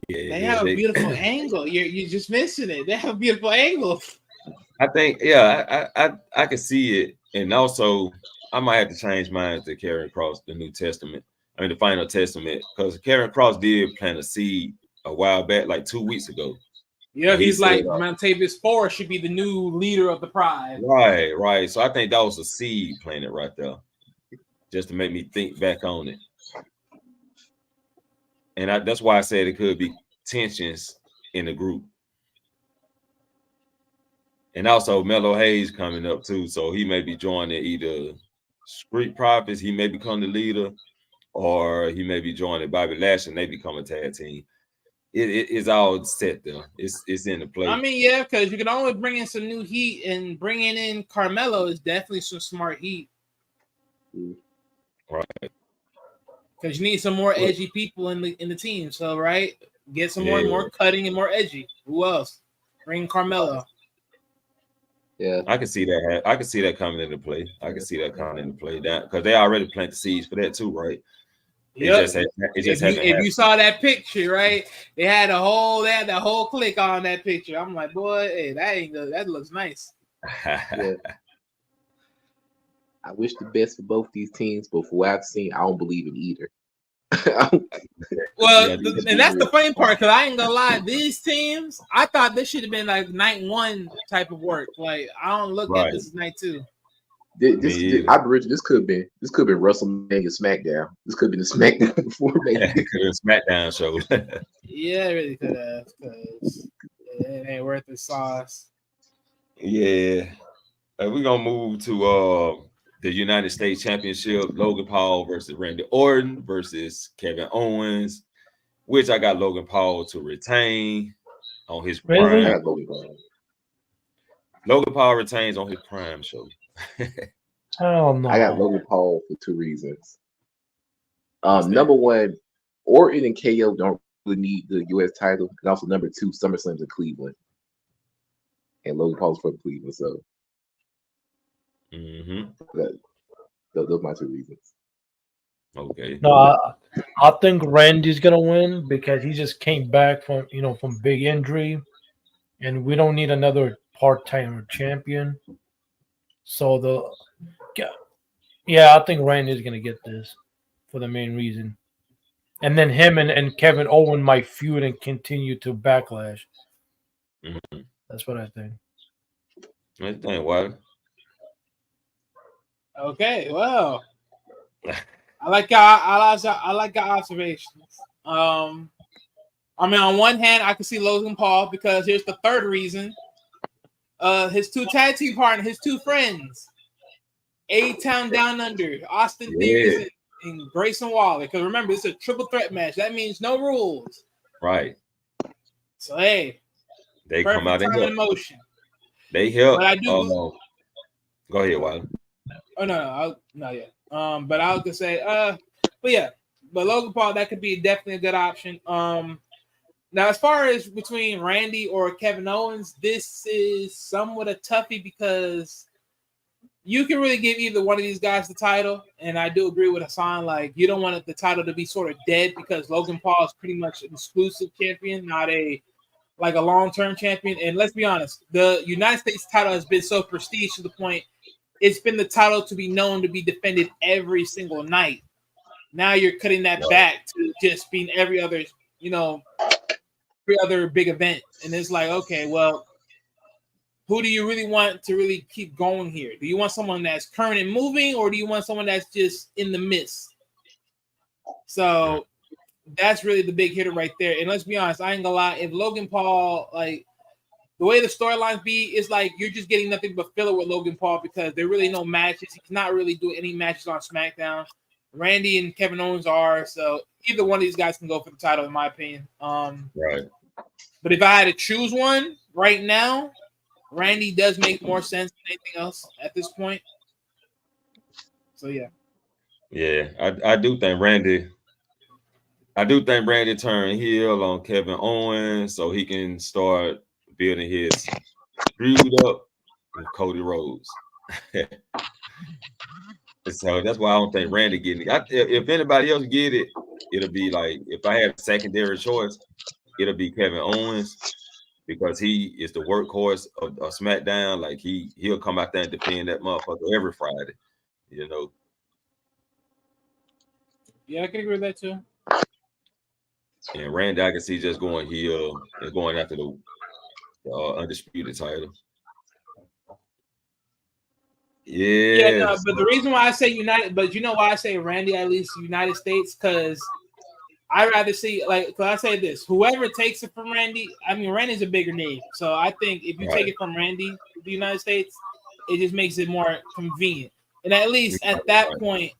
[SPEAKER 4] They have a beautiful angle. You just mentioned it. They have a beautiful angle.
[SPEAKER 1] I think, I can see it, and also I might have to change mine to Karrion Kross, the New Testament. I mean, the Final Testament, because Karrion Kross did plant a seed a while back, like 2 weeks ago.
[SPEAKER 4] Yeah, he's like Montavious Ford should be the new leader of the Pride.
[SPEAKER 1] Right. So I think that was a seed planted right there, just to make me think back on it. And that's why I said it could be tensions in the group. And also Melo Hayes coming up too, so he may be joining either Street Profits, he may become the leader, or he may be joining Bobby Lashley and they become a tag team. It's all set there. It's in the play.
[SPEAKER 4] I mean, yeah, because you can always bring in some new heat, and bringing in Carmelo is definitely some smart heat.
[SPEAKER 1] Right.
[SPEAKER 4] Because you need some more edgy people in the team. So, right, get some more cutting and more edgy. Who else? Bring Carmelo.
[SPEAKER 5] Yeah,
[SPEAKER 1] I can see that. I can see that coming into play. I can see that coming into play. That because they already planted the seeds for that too, right?
[SPEAKER 4] Yep.
[SPEAKER 1] If
[SPEAKER 4] you saw that picture, right? They had that whole click on that picture. I'm like, boy, hey, that ain't good. That looks nice.
[SPEAKER 5] yeah. I wish the best for both these teams, but for what I've seen, I don't believe in either.
[SPEAKER 4] Well, and that's the funny part, because I ain't gonna lie, these teams, I thought this should have been like night one type of work. Like, I don't look at this as night two.
[SPEAKER 5] This could have been WrestleMania SmackDown. This could have been the SmackDown before
[SPEAKER 1] it could have been SmackDown show.
[SPEAKER 4] Yeah, it really could have, because it ain't worth the sauce.
[SPEAKER 1] Yeah. We're gonna move to the United States Championship. Logan Paul versus Randy Orton versus Kevin Owens, which I got Logan Paul to retain on his prime.
[SPEAKER 5] I got Logan Paul.
[SPEAKER 1] Logan Paul retains on his prime show.
[SPEAKER 2] Oh no!
[SPEAKER 5] I got Logan Paul for two reasons. Number one, Orton and KO don't really need the U.S. title, and also number two, SummerSlam's in Cleveland, and Logan Paul's from Cleveland, so those are my two reasons.
[SPEAKER 1] Okay.
[SPEAKER 2] No, I think Randy's gonna win because he just came back from big injury, and we don't need another part-time champion. So I think Randy's gonna get this for the main reason, and then him and Kevin Owens might feud and continue to backlash.
[SPEAKER 1] Mm-hmm.
[SPEAKER 2] That's what I think.
[SPEAKER 1] What you think, Wiley?
[SPEAKER 4] Okay, well, I like your observations. I mean, on one hand, I can see Logan Paul because here's the third reason. His two tag team partners, his two friends, A-Town Down Under, Austin Theory and Grayson Waller. Because remember, it's a triple threat match. That means no rules.
[SPEAKER 1] Right.
[SPEAKER 4] So hey,
[SPEAKER 1] they come out in
[SPEAKER 4] motion.
[SPEAKER 1] They help.
[SPEAKER 4] But I do.
[SPEAKER 1] Go ahead, Wiley.
[SPEAKER 4] Oh no, not yet. But I was gonna say, but Logan Paul, that could be definitely a good option. Now, as far as between Randy or Kevin Owens, this is somewhat a toughie because you can really give either one of these guys the title. And I do agree with Hassan. Like, you don't want the title to be sort of dead because Logan Paul is pretty much an exclusive champion, not a long-term champion. And let's be honest, the United States title has been so prestige to the point it's been the title to be known to be defended every single night. Now you're cutting that back to just being every other big event. And it's like, okay, well, who do you really want to really keep going here? Do you want someone that's current and moving, or do you want someone that's just in the midst? So that's really the big hitter right there. And let's be honest, I ain't gonna lie, if Logan Paul, like, the way the storylines be, is like you're just getting nothing but filler with Logan Paul because there really no matches. He's not really doing any matches on SmackDown. Randy and Kevin Owens are, so either one of these guys can go for the title, in my opinion.
[SPEAKER 1] Right.
[SPEAKER 4] But if I had to choose one right now, Randy does make more sense than anything else at this point. So yeah.
[SPEAKER 1] Yeah, I do think Randy turned heel on Kevin Owens so he can start building his feud up with Cody Rhodes. So that's why I don't think Randy getting it. If anybody else get it, it'll be like, if I had a secondary choice, it'll be Kevin Owens because he is the workhorse of SmackDown. Like he'll come out there and defend that motherfucker every Friday,
[SPEAKER 4] Yeah, I can agree with that too.
[SPEAKER 1] And Randy, I can see just going heel and going after the undisputed title.
[SPEAKER 4] Yeah, no, but the reason why I say United, but you know why I say Randy, at least United States, because I rather see, because I say this, whoever takes it from Randy, I mean, Randy's a bigger name. So I think if you take it from Randy, the United States, it just makes it more convenient. And at least at that point,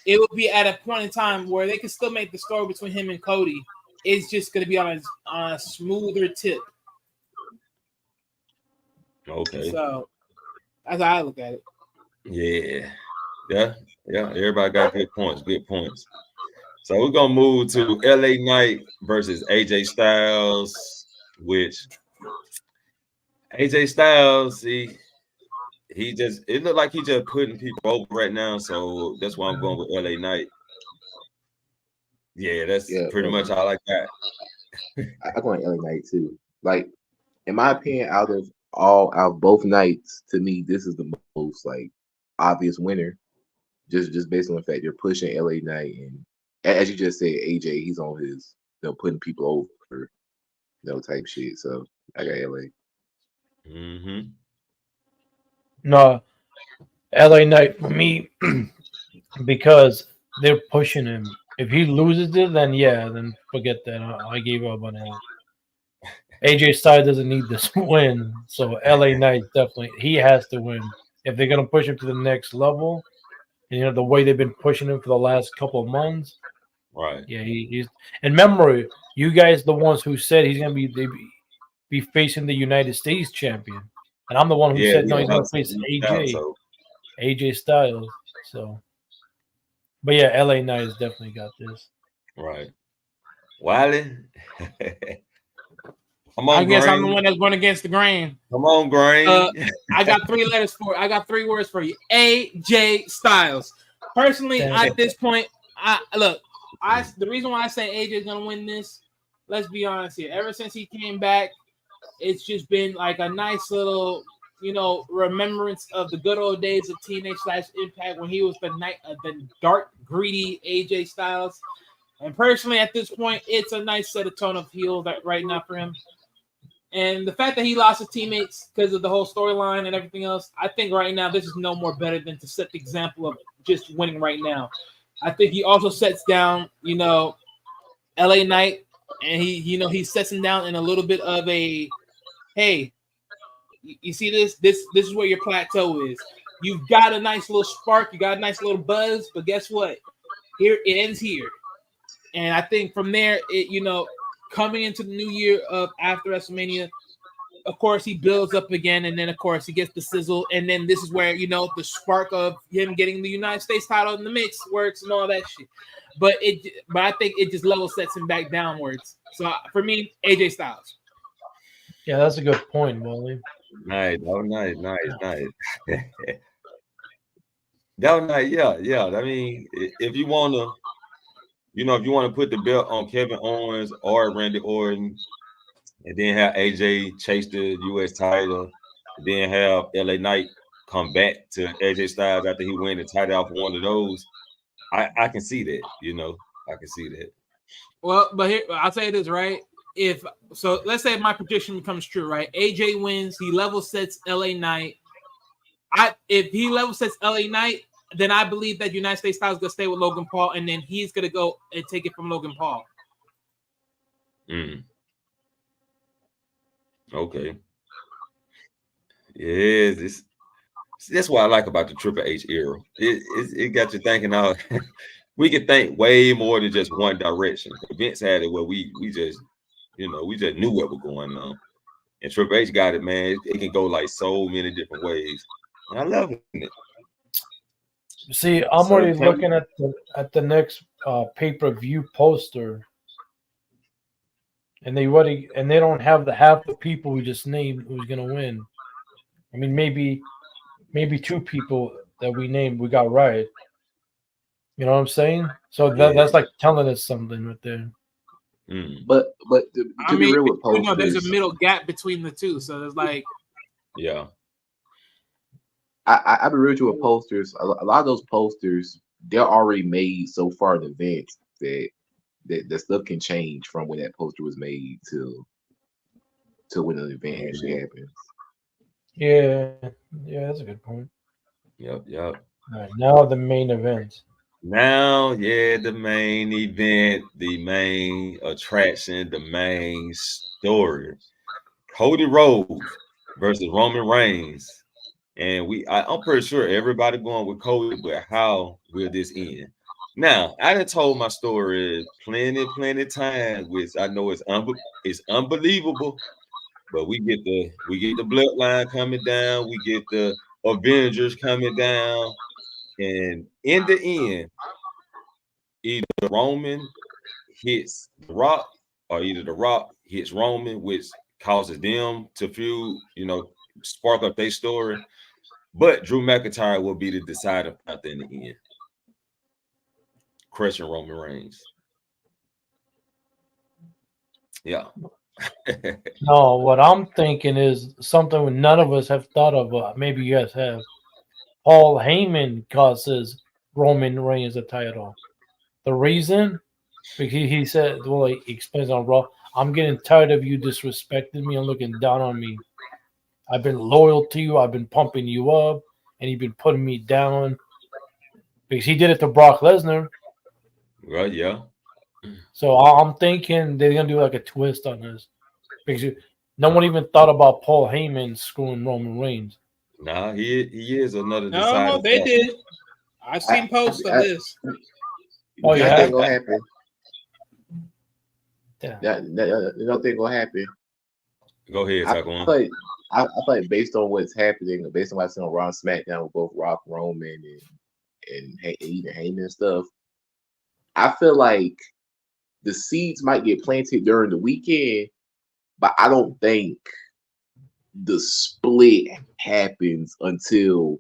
[SPEAKER 4] it will be at a point in time where they can still make the story between him and Cody. It's just going to be on a smoother tip.
[SPEAKER 1] Okay.
[SPEAKER 4] So that's how I look at it.
[SPEAKER 1] Yeah. Everybody got good points. Good points. So we're gonna move to LA Knight versus AJ Styles, which AJ Styles, it looked like he just putting people over right now. So that's why I'm going with LA Knight. Yeah, that's pretty much all I got.
[SPEAKER 5] I'm going LA Knight too. Like, in my opinion, out of both nights, to me, this is the most like obvious winner. Just based on the fact they're pushing LA Knight, and as you just said, AJ, he's on his putting people over, type shit. So I got LA.
[SPEAKER 1] Mm-hmm.
[SPEAKER 2] No, LA Knight for me because they're pushing him. If he loses it, then forget that. I gave up on it. AJ Styles doesn't need this win, so LA Knight definitely he has to win if they're gonna push him to the next level. And, the way they've been pushing him for the last couple of months.
[SPEAKER 1] Right.
[SPEAKER 2] Yeah, he's. And remember, you guys the ones who said he's gonna be facing the United States champion, and I'm the one who said no, he's gonna face AJ Styles. So, but yeah, LA Knight has definitely got this.
[SPEAKER 1] Right. Wiley.
[SPEAKER 4] I guess I'm the one that's going against the grain.
[SPEAKER 1] Come on, Grain.
[SPEAKER 4] I got 3 letters for it. I got 3 words for you. AJ Styles. Personally, at this point, the reason why I say AJ is going to win this, let's be honest here. Ever since he came back, it's just been like a nice little, remembrance of the good old days of TNA/Impact when he was the dark, greedy AJ Styles. And personally, at this point, it's a nice set of tone of heel right now for him. And the fact that he lost his teammates because of the whole storyline and everything else, I think right now this is no more better than to set the example of just winning right now. I think he also sets down, LA Knight, and he sets him down in a little bit of a, hey, you see this? This is where your plateau is. You've got a nice little spark, you got a nice little buzz, but guess what? Here it ends here. And I think from there, coming into the new year of after WrestleMania, of course, he builds up again, and then, of course, he gets the sizzle, and then this is where, the spark of him getting the United States title in the mix works and all that shit. But I think it just level sets him back downwards. So, for me, AJ Styles.
[SPEAKER 2] Yeah, that's a good point, Wally.
[SPEAKER 1] Nice. That was nice, yeah. I mean, if you want to, if you want to put the belt on Kevin Owens or Randy Orton, and then have AJ chase the U.S. title, and then have LA Knight come back to AJ Styles after he win the title off one of those, I can see that, I can see that.
[SPEAKER 4] Well, but here, I'll tell you this, right? Let's say my prediction becomes true, right? AJ wins, he level sets LA Knight. If he level sets LA Knight, then I believe that United States title is going to stay with Logan Paul, and then he's going to go and take it from Logan Paul.
[SPEAKER 1] Okay. Yeah, that's what I like about the Triple H era. It got you thinking out. We can think way more than just one direction. Vince had it where we just, we just knew what was going on. And Triple H got it, man. It can go like so many different ways. And I love it.
[SPEAKER 2] See, I'm already looking at the next pay-per-view poster, and they don't have half the people we just named who's gonna win. I mean, maybe 2 people that we named we got right. You know what I'm saying? So that's like telling us something right there.
[SPEAKER 5] But to be real with posters,
[SPEAKER 4] there's a middle gap between the two, so there's like,
[SPEAKER 1] yeah.
[SPEAKER 5] I've been real with posters. A lot of those posters, they're already made so far in advance that stuff can change from when that poster was made to when the event actually happens.
[SPEAKER 2] Yeah, that's a good point.
[SPEAKER 1] Yep.
[SPEAKER 2] All right, now the main event.
[SPEAKER 1] Now, the main event, the main attraction, the main story. Cody Rhodes versus Roman Reigns. And I'm pretty sure everybody going with Cody, but how will this end? Now, I done told my story plenty times, which I know it's unbelievable, but we get the bloodline coming down, we get the Avengers coming down, and in the end, either Roman hits the Rock, or either the Rock hits Roman, which causes them to feud, spark up their story. But Drew McIntyre will be the deciding factor in the end, crushing Roman Reigns. Yeah.
[SPEAKER 2] No, what I'm thinking is something none of us have thought of. Maybe you guys have. Paul Heyman causes Roman Reigns the title. The reason? Because he said, well, he explains on Raw, I'm getting tired of you disrespecting me and looking down on me. I've been loyal to you. I've been pumping you up, and you've been putting me down. Because he did it to Brock Lesnar.
[SPEAKER 1] Right, yeah.
[SPEAKER 2] So I'm thinking they're going to do like a twist on this. Because no one even thought about Paul Heyman screwing Roman Reigns.
[SPEAKER 1] Nah, he is another
[SPEAKER 4] No,
[SPEAKER 1] deciding
[SPEAKER 4] they
[SPEAKER 1] factor.
[SPEAKER 4] did. I've seen posts of this.
[SPEAKER 2] Oh,
[SPEAKER 5] You know
[SPEAKER 2] yeah?
[SPEAKER 5] thing gonna happen.
[SPEAKER 2] Yeah.
[SPEAKER 5] You know thing gonna happen.
[SPEAKER 1] Go ahead,
[SPEAKER 5] I
[SPEAKER 1] Taquan.
[SPEAKER 5] feel like based on what's happening, based on what I see on Raw and SmackDown with both Rock, Roman, and even Heyman and stuff, I feel like the seeds might get planted during the weekend, but I don't think the split happens until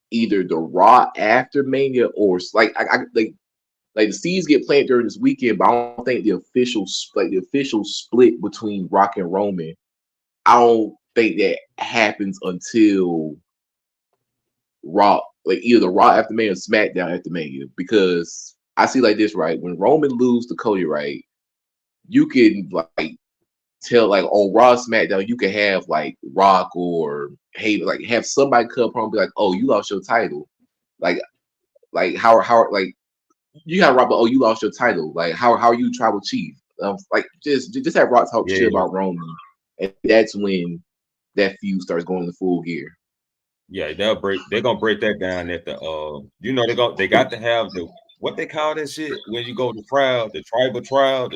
[SPEAKER 5] either the Raw after Mania or like the seeds get planted during this weekend, but I don't think the official split between Rock and Roman, I don't think that happens until Raw, like either Raw after Mania or SmackDown after Mania, because I see like this, right? When Roman lose to Cody, right, you can like tell like on Raw SmackDown, you can have like Rock or Hayden, like have somebody come home and be like, "Oh, you lost your title," like how like you got Rock, but oh, you lost your title. Like how are you tribal chief? Like just have Rock talk shit about Roman, and that's when that feud starts going in full gear.
[SPEAKER 1] Yeah, they're gonna break that down at the they got to have the what they call that shit when you go to trial, the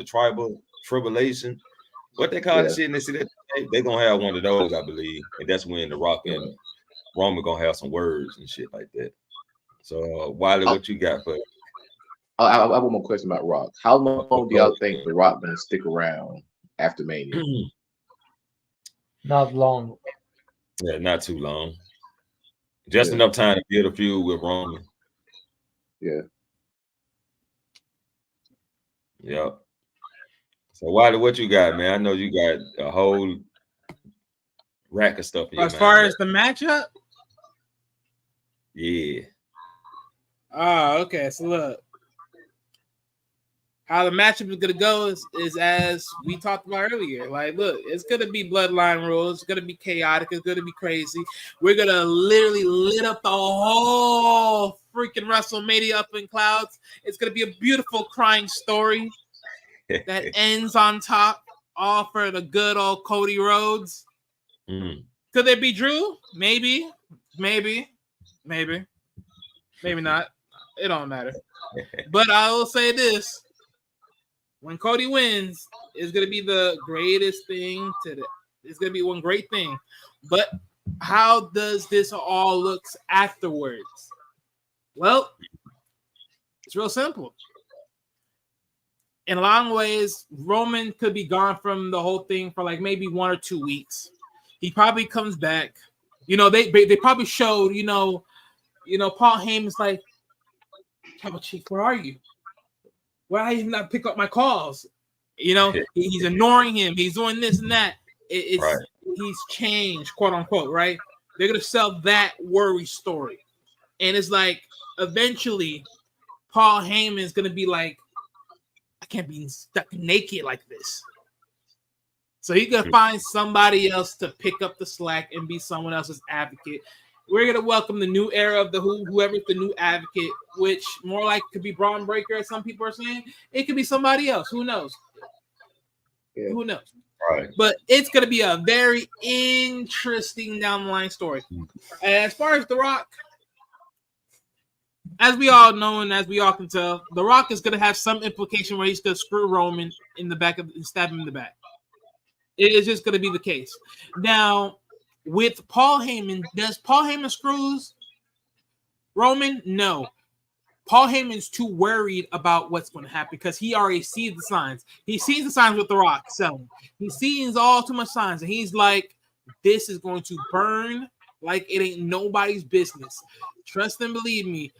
[SPEAKER 1] tribal tribulation. What they call the shit, and they see that they're gonna have one of those, I believe. And that's when the Rock and Roman gonna have some words and shit like that. So Wiley, what you got for
[SPEAKER 5] I have one more question about Rock. How long do y'all think the Rock gonna stick around after Mania?
[SPEAKER 2] Not long.
[SPEAKER 1] Yeah, not too long. Just enough time to build a feud with Roman.
[SPEAKER 5] Yeah.
[SPEAKER 1] Yep. So Wiley, what you got, man? I know you got a whole rack of stuff in your
[SPEAKER 4] As far as the matchup?
[SPEAKER 1] Yeah.
[SPEAKER 4] Oh, okay. So look. How the matchup is gonna go is as we talked about earlier. Like, look, it's gonna be bloodline rules. It's gonna be chaotic. It's gonna be crazy. We're gonna literally lit up the whole freaking WrestleMania up in clouds. It's gonna be a beautiful crying story that ends on top, all for the good old Cody Rhodes. Could there be Drew? Maybe not. It don't matter. But I will say this. When Cody wins, it's going to be the greatest thing it's going to be one great thing. But how does this all look afterwards? Well, it's real simple. In a lot of ways, Roman could be gone from the whole thing for like maybe 1 or 2 weeks. He probably comes back. They probably showed, Paul Heyman's like, Tribal Chief, where are you? Why did he not pick up my calls? He's ignoring him. He's doing this and that. He's changed, quote unquote, right? They're going to sell that worry story. And it's like, eventually, Paul Heyman is going to be like, I can't be stuck naked like this. So he's going to find somebody else to pick up the slack and be someone else's advocate. We're going to welcome the new era of whoever's the new advocate, which more like could be Braun Breaker, as some people are saying. It could be somebody else. Who knows? Yeah. Who knows?
[SPEAKER 1] Right.
[SPEAKER 4] But it's going to be a very interesting down the line story. As far as The Rock, as we all know and as we all can tell, The Rock is gonna have some implication where he's gonna screw Roman in the back and stab him in the back. It is just gonna be the case. Now, with Paul Heyman, does Paul Heyman screws Roman? No. Paul Heyman's too worried about what's going to happen because he already sees the signs. He sees the signs with The Rock selling. He sees all too much signs, and he's like, this is going to burn like it ain't nobody's business. Trust and believe me.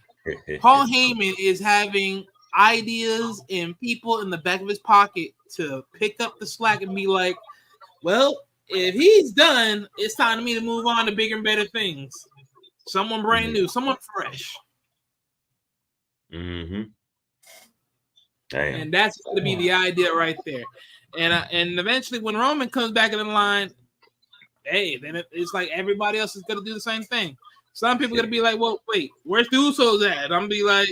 [SPEAKER 4] Paul Heyman is having ideas and people in the back of his pocket to pick up the slack and be like, well, if he's done, it's time for me to move on to bigger and better things. Someone brand new, someone fresh.
[SPEAKER 1] Mm-hmm. Damn.
[SPEAKER 4] And that's going to be the idea right there. And eventually, when Roman comes back in the line, hey, then it's like everybody else is going to do the same thing. Some people are going to be like, well, wait, where's the Usos at? I'm going to be like,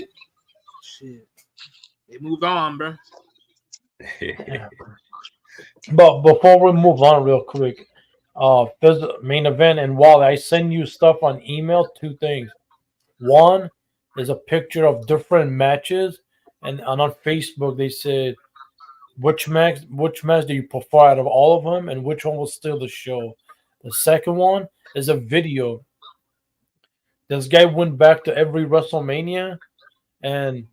[SPEAKER 4] shit, they moved on, bro.
[SPEAKER 2] But before we move on real quick, there's a main event, and while I send you stuff on email, two things. One is a picture of different matches, and on Facebook they said which match do you prefer out of all of them, and which one will steal the show. The second one is a video. This guy went back to every WrestleMania, and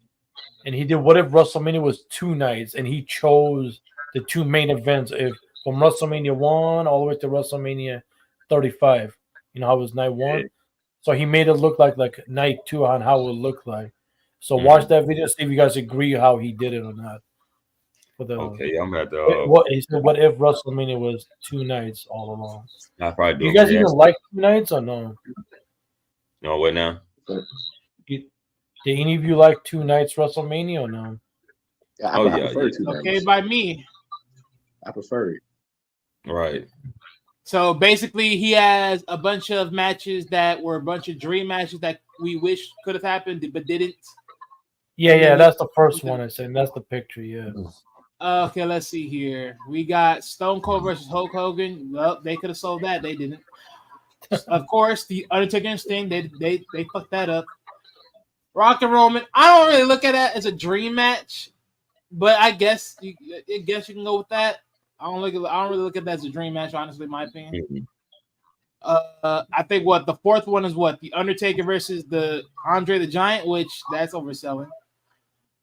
[SPEAKER 2] he did what if WrestleMania was 2 nights, and he chose the 2 main events, if from WrestleMania 1 all the way to WrestleMania 35. You know how it was night 1? So he made it look like night 2 on how it would look like. So watch that video, see if you guys agree how he did it or not.
[SPEAKER 1] Okay, I'm at the.
[SPEAKER 2] He said, what if WrestleMania was 2 nights all along?
[SPEAKER 1] I probably do.
[SPEAKER 2] You guys even like 2 nights or no?
[SPEAKER 1] No, what now?
[SPEAKER 2] Did any of you like 2 nights WrestleMania or no?
[SPEAKER 5] Yeah, I prefer 2 nights.
[SPEAKER 4] Okay, by me.
[SPEAKER 5] I prefer it.
[SPEAKER 1] Right.
[SPEAKER 4] So basically, he has a bunch of matches that were a bunch of dream matches that we wish could have happened but didn't.
[SPEAKER 2] Yeah, that's the first one I said. That's the picture, yeah.
[SPEAKER 4] Okay, let's see here. We got Stone Cold versus Hulk Hogan. Well, they could have sold that. They didn't. Of course, the Undertaker and Sting, they fucked that up. Rock and Roman. I don't really look at that as a dream match, but I guess you can go with that. I don't really look at that as a dream match, honestly, in my opinion. I think the fourth one is the Undertaker versus the Andre the Giant, which that's overselling.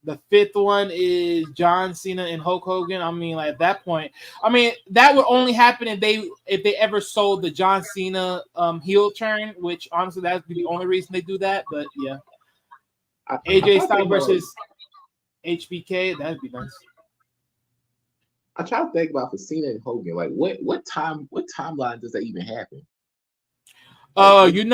[SPEAKER 4] The fifth one is John Cena and Hulk Hogan. I mean, like at that point, that would only happen if they ever sold the John Cena heel turn, which honestly that would be the only reason they do that. But yeah, AJ Styles versus HBK, that'd be nice.
[SPEAKER 5] I try to think about for Cena and Hogan, like what timeline does that even happen?
[SPEAKER 4] Oh yeah,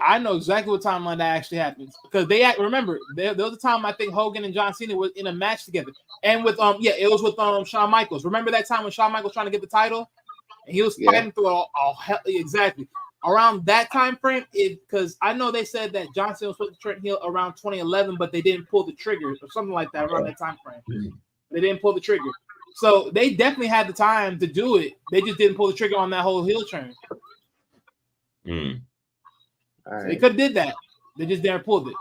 [SPEAKER 4] I know exactly what timeline that actually happens because there was a time I think Hogan and John Cena was in a match together, and with it was with Shawn Michaels. Remember that time when Shawn Michaels trying to get the title, and he was fighting through all hell exactly around that time frame. Because I know they said that John Cena was supposed to turn heel around 2011, but they didn't pull the trigger or something like that around that time frame. They didn't pull the trigger, so they definitely had the time to do it. They just didn't pull the trigger on that whole heel turn.
[SPEAKER 5] Right.
[SPEAKER 4] So they could have did that. They just never pulled it.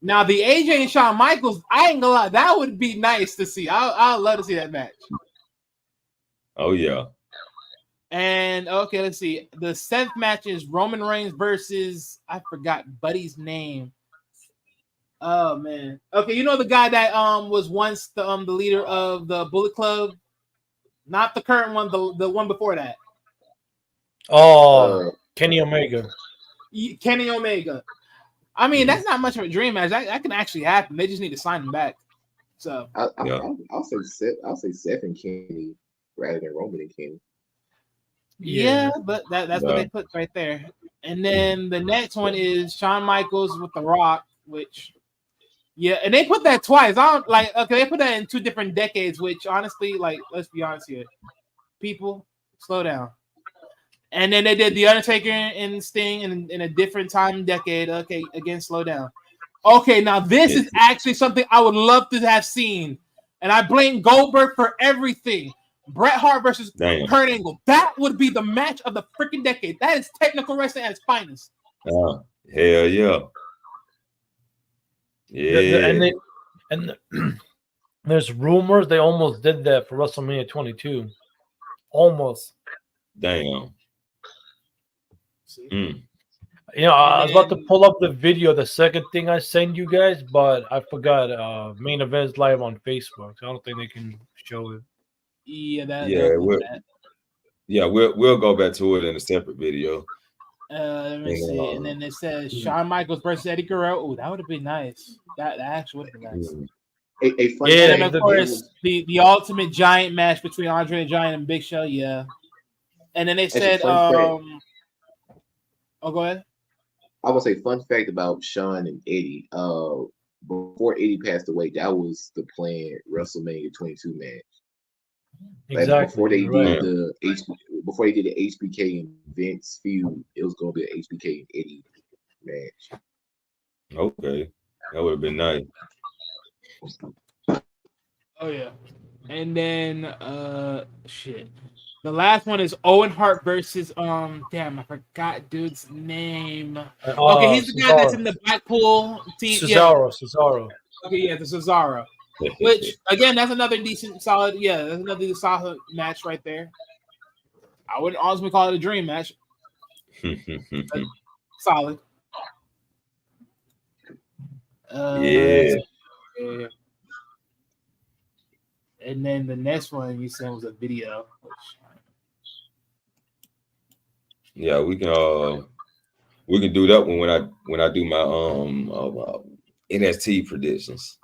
[SPEAKER 4] Now the AJ and Shawn Michaels, I ain't gonna lie, that would be nice to see. I'd love to see that match.
[SPEAKER 1] Oh yeah.
[SPEAKER 4] And okay, let's see. The 7th match is Roman Reigns versus I forgot Buddy's name. Oh man. Okay, you know the guy that was once the leader of the Bullet Club, not the current one, the one before that.
[SPEAKER 2] Oh. Kenny Omega.
[SPEAKER 4] Kenny Omega. I mean, that's not much of a dream match. That can actually happen. They just need to sign him back. So
[SPEAKER 5] I'll say Seth and Kenny rather than Roman and Kenny.
[SPEAKER 4] Yeah, but that's what they put right there. And then the next one is Shawn Michaels with The Rock, which and they put that twice. They put that in 2 different decades, which honestly, let's be honest here. People, slow down. And then they did The Undertaker and Sting in a different time decade. Okay, again, slow down. Okay, now this is actually something I would love to have seen. And I blame Goldberg for everything. Bret Hart versus Kurt Angle. That would be the match of the freaking decade. That is technical wrestling at its finest.
[SPEAKER 1] Hell yeah. Yeah.
[SPEAKER 2] There's rumors they almost did that for WrestleMania 22. Almost.
[SPEAKER 1] Damn. Mm.
[SPEAKER 2] I was about to pull up the video, the second thing I send you guys, but I forgot. Main events live on Facebook. So I don't think they can show it.
[SPEAKER 1] We'll go back to it in a separate video.
[SPEAKER 4] Let me see. And then it says Shawn Michaels versus Eddie Guerrero. Oh, that would have been nice. That actually would have been nice.
[SPEAKER 5] And
[SPEAKER 4] of course, the ultimate giant match between Andre the Giant and Big Show. Yeah. And then they said, oh, go ahead.
[SPEAKER 5] I would say fun fact about Shawn and Eddie. Before Eddie passed away, that was the planned WrestleMania 22 match.
[SPEAKER 2] Exactly.
[SPEAKER 5] Like before they did the HBK and Vince feud, it was going to be an HBK and Eddie match.
[SPEAKER 1] Okay, that would have been nice.
[SPEAKER 4] Oh yeah, and then shit. The last one is Owen Hart versus damn, I forgot dude's name. Okay, he's the guy that's in the Blackpool team.
[SPEAKER 2] Cesaro.
[SPEAKER 4] Okay, yeah, the Cesaro. Which again, that's another decent, solid. Yeah, that's another solid match right there. I wouldn't honestly call it a dream match. Solid.
[SPEAKER 1] Yeah.
[SPEAKER 4] And then the next one you said was a video.
[SPEAKER 1] Yeah, we can do that one when I do my NXT predictions.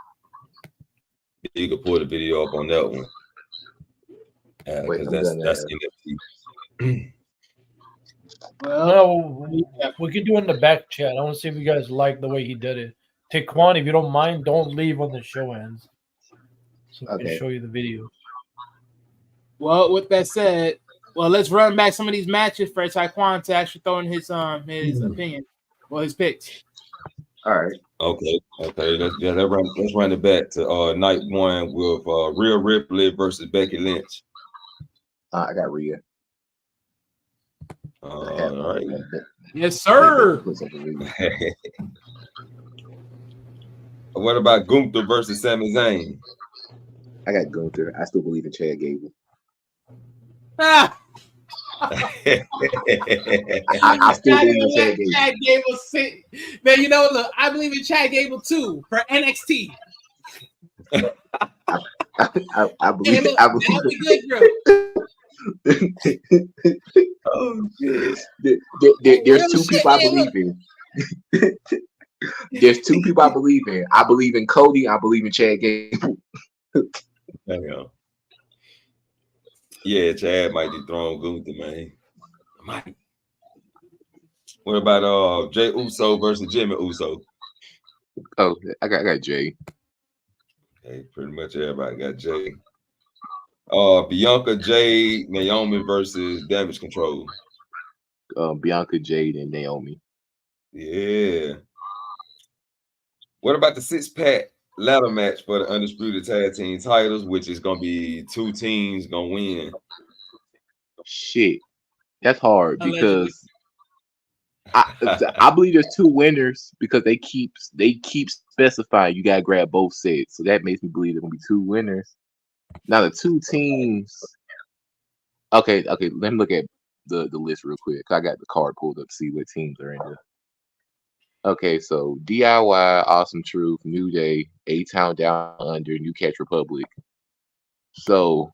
[SPEAKER 1] You can pull the video up on that one. Because that's NXT.
[SPEAKER 2] Well, we can do it in the back chat. I want to see if you guys like the way he did it. Taquan, if you don't mind, don't leave when the show ends. So I can show you the video.
[SPEAKER 4] Well, with that said, let's run back some of these matches for Taquan to actually throw in his opinion, his picks.
[SPEAKER 5] All right.
[SPEAKER 1] Okay. Let's run it back to night one with Rhea Ripley versus Becky Lynch.
[SPEAKER 5] I got Rhea.
[SPEAKER 1] All right.
[SPEAKER 4] Yes, sir.
[SPEAKER 1] What about Gunther versus Sami Zayn?
[SPEAKER 5] I got Gunther. I still believe in Chad Gable.
[SPEAKER 4] I
[SPEAKER 5] still believe in Chad Gable.
[SPEAKER 4] Chad Gable man, look, I believe in Chad Gable too for NXT.
[SPEAKER 5] I believe.
[SPEAKER 1] Oh shit!
[SPEAKER 5] There's two people I believe in. There's two people I believe in. I believe in Cody. I believe in Chad Gable.
[SPEAKER 1] Damn. Yeah, Chad might dethrone Gunther, man. Might. What about Jey Uso versus Jimmy Uso?
[SPEAKER 5] Oh, I got Jay.
[SPEAKER 1] Okay, pretty much everybody got Jay. Bianca, Jade, Naomi versus Damage Control.
[SPEAKER 5] Bianca, Jade, and Naomi.
[SPEAKER 1] Yeah. What about the 6-pack ladder match for the Undisputed Tag Team titles, which is gonna be 2 teams gonna win?
[SPEAKER 5] Shit, that's hard because I believe there's 2 winners because they keep specifying you gotta grab both sets, so that makes me believe there's gonna be 2 winners. Now the 2 teams. Okay. Let me look at the list real quick. I got the card pulled up to see what teams are in there. Okay, so DIY, Awesome Truth, New Day, A-Town Down Under, New Catch Republic. So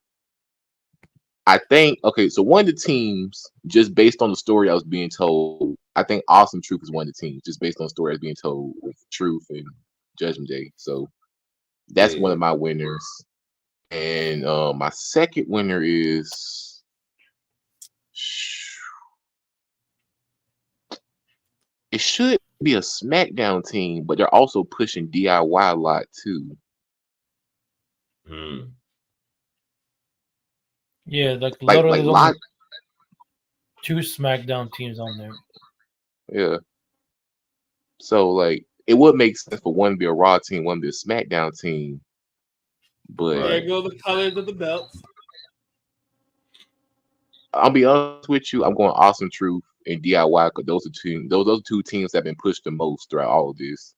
[SPEAKER 5] I think so one of the teams, just based on the story I was being told, I think Awesome Truth is one of the teams, just based on the story I was being told with Truth and Judgment Day. So that's one of my winners. And my second winner is it should be a SmackDown team, but they're also pushing DIY a lot too.
[SPEAKER 2] Yeah, literally there's 2 SmackDown teams on there.
[SPEAKER 5] Yeah. So it would make sense for one to be a Raw team, one to be a SmackDown team. But
[SPEAKER 4] there go the colors of the belts.
[SPEAKER 5] I'll be honest with you, I'm going Awesome Truth and DIY because those are 2 teams that have been pushed the most throughout all of this.